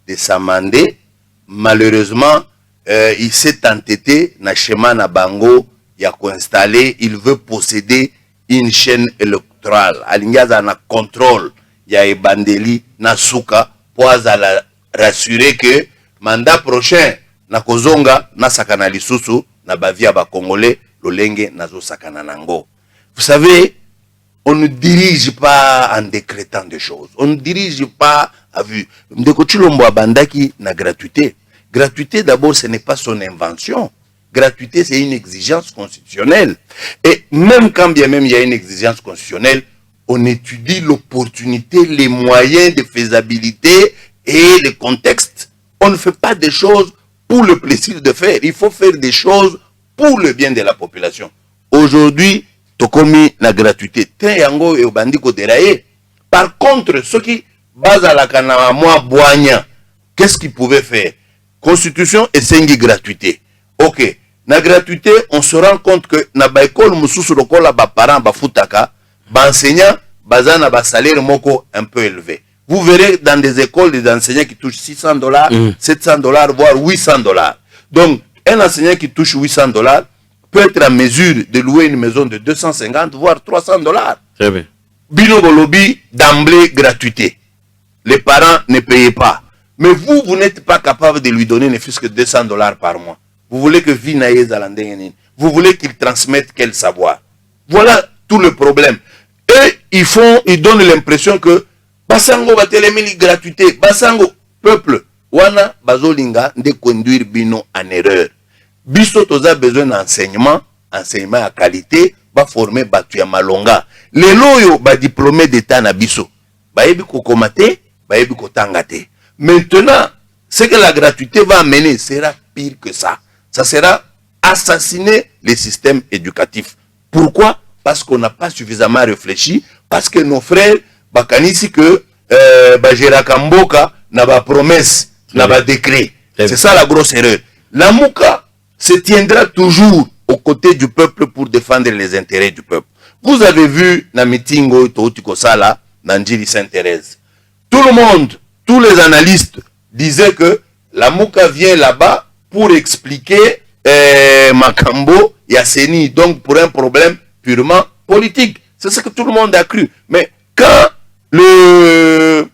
de s'amender. Malheureusement, il s'est entêté na schéma na bango ya ko installer, il veut posséder une chaîne électorale. Alingaza na contrôle ya ebandeli na suka pour azala rassurer que mandat prochain na kozonga na sakana lisusu na bavia ba congolais lolenge nazo sakana nango. Vous savez, on ne dirige pas en décrétant des choses. On ne dirige pas à vue. Ndeko Chilombo abandaki na gratuité. Gratuité d'abord ce n'est pas son invention. Gratuité c'est une exigence constitutionnelle. Et même quand bien même il y a une exigence constitutionnelle, on étudie l'opportunité, les moyens de faisabilité et le contexte. On ne fait pas des choses pour le plaisir de faire. Il faut faire des choses pour le bien de la population. Aujourd'hui, tokomi la gratuité. Yango et bandiko déraillé. Par contre, ceux qui basent à la kanama moi boigna, qu'est-ce qu'ils pouvaient faire? Constitution et sengi gratuité. Ok. Na gratuité, on se rend compte que na baikol mususu lokola ba parents ba futaka, ba enseignant bazana ba salaire moko un peu élevé. Vous verrez dans des écoles des enseignants qui touchent $600, $700, voire $800. Donc, un enseignant qui touche $800, peut être en mesure de louer une maison de 250 voire 300 $. Très bien. Bino Bolobi, d'emblée, gratuité. Les parents ne payaient pas. Mais vous, vous n'êtes pas capable de lui donner ne fût-ce que 200 $ par mois. Vous voulez que vous voulez qu'il transmette quel savoir. Voilà tout le problème. Et ils donnent l'impression que Basango va téléméli gratuité. Basango, peuple, wana bazolinga de conduire bino en erreur. Biso toza besoin d'enseignement, enseignement à qualité, va former batu ya malonga. Les loyo ba diplômé d'état na biso. Ba yebi ko komate, ba yebi ko tangate. Maintenant, ce que la gratuité va amener sera pire que ça. Ça sera assassiner les systèmes éducatifs. Pourquoi? Parce qu'on n'a pas suffisamment réfléchi, parce que nos frères, bakanisi que Bajera Kamboka n'a pas promesse, n'a pas décret. C'est ça la grosse erreur. La Mouka se tiendra toujours aux côtés du peuple pour défendre les intérêts du peuple. Vous avez vu na meeting Kosala, Nanjili Sainte-Thérèse. Tout le monde, tous les analystes disaient que la Mouka vient là-bas pour expliquer Makambo Yasseni, donc pour un problème purement politique. C'est ce que tout le monde a cru. Mais quand le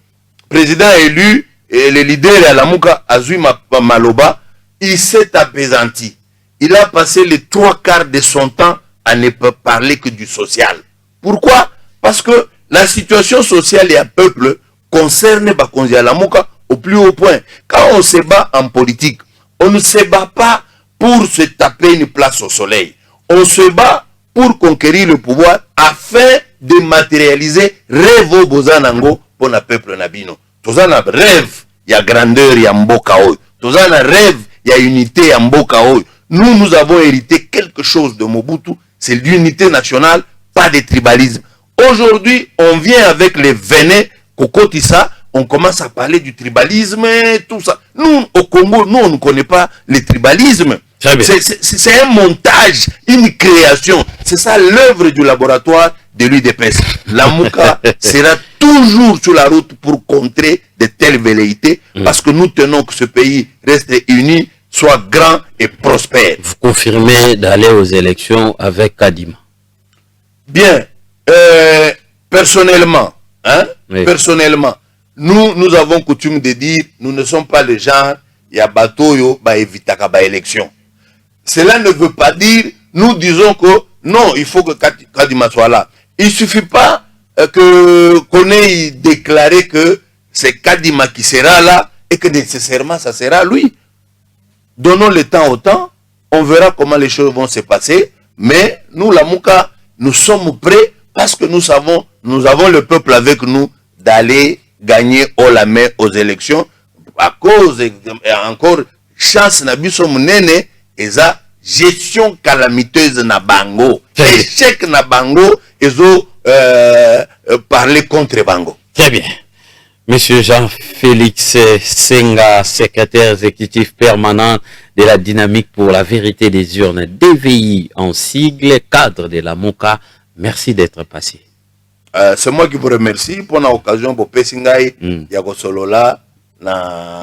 président élu et le leader à la Mouka, Azui Maloba, il s'est apaisanti. Il a passé les 3/4 de son temps à ne pas parler que du social. Pourquoi? Parce que la situation sociale et un peuple concerne Bakonzi à la Mouka au plus haut point. Quand on se bat en politique, on ne se bat pas pour se taper une place au soleil. On se bat pour conquérir le pouvoir afin de matérialiser rêve bozanango pour le peuple nabino. Tozana rêve, il y a grandeur, il y a mboka oy. Tozana rêve, il y a unité, il y a mboka oy. Nous avons hérité quelque chose de Mobutu, c'est l'unité nationale, pas de tribalisme. Aujourd'hui, on vient avec les venets Kokotissa, on commence à parler du tribalisme et tout ça. Nous, au Congo, nous, on ne connaît pas le tribalisme. C'est un montage, une création. C'est ça l'œuvre du laboratoire de l'UDPS. La Mouka sera toujours sur la route pour contrer de telles velléités parce que nous tenons que ce pays reste uni, soit grand et prospère. Vous confirmez d'aller aux élections avec Kadima? Bien. Personnellement, personnellement, nous avons coutume de dire, nous ne sommes pas les gens, il y a bateau, bah évitaka ba élection. Cela ne veut pas dire, nous disons que non, il faut que Kadima soit là. Il ne suffit pas qu'on ait déclaré que c'est Kadima qui sera là et que nécessairement ça sera lui. Donnons le temps au temps, on verra comment les choses vont se passer, mais nous, la Mouka, nous sommes prêts parce que nous avons le peuple avec nous d'aller gagner haut la main aux élections à cause, encore, chance Nabiso Mounene et ça, gestion calamiteuse na bango. Échec na bango, ils ont parlé contre bango. Très bien. Monsieur Jean-Félix Senga, secrétaire exécutif permanent de la dynamique pour la vérité des urnes, DVI en sigle, cadre de la Mouka, merci d'être passé. C'est moi qui vous remercie pour l'occasion pour Pessingaï, Yagosolola.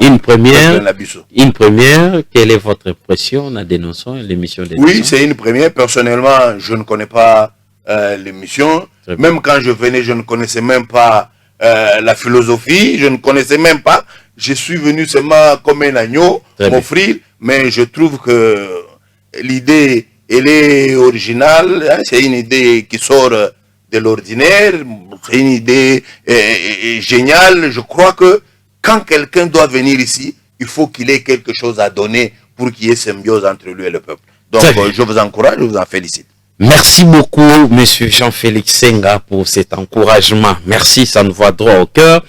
Une première, quelle est votre impression en dénonçant l'émission des Oui, c'est une première. Personnellement, je ne connais pas l'émission. Même quand je venais, je ne connaissais même pas la philosophie, je ne connaissais même pas. Je suis venu seulement comme un agneau, m'offrir, mais je trouve que l'idée, elle est originale. Hein, c'est une idée qui sort de l'ordinaire, c'est une idée géniale. Je crois que quand quelqu'un doit venir ici, il faut qu'il ait quelque chose à donner pour qu'il y ait symbiose entre lui et le peuple. Donc, je vous encourage, je vous en félicite. Merci beaucoup, monsieur Jean-Félix Senga, pour cet encouragement. Merci, ça nous va droit au cœur.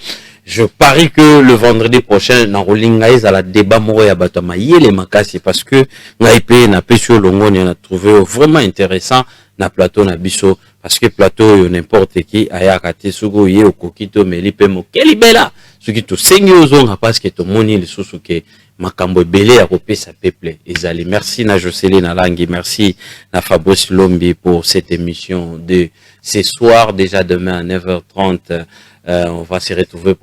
Je parie que le vendredi prochain, dans Rolingaïs, à la débat Moroya Batama, les makasi, parce que Naïpé, n'a pas sur Longo, on a trouvé vraiment intéressant, na plateau, na biso, parce que plateau, n'importe qui, ayakate, sugo, ye, okokito, melipe, mokelibela, ce qui tout seigneur aux ongles, parce que tout le monde, le sous-souké, makambo belé à repé sa peuple ezali. Merci na Jocelyne Alangi, merci na Fabrice Lombi pour cette émission de ce soir, déjà demain à 9h30 on va se retrouver pour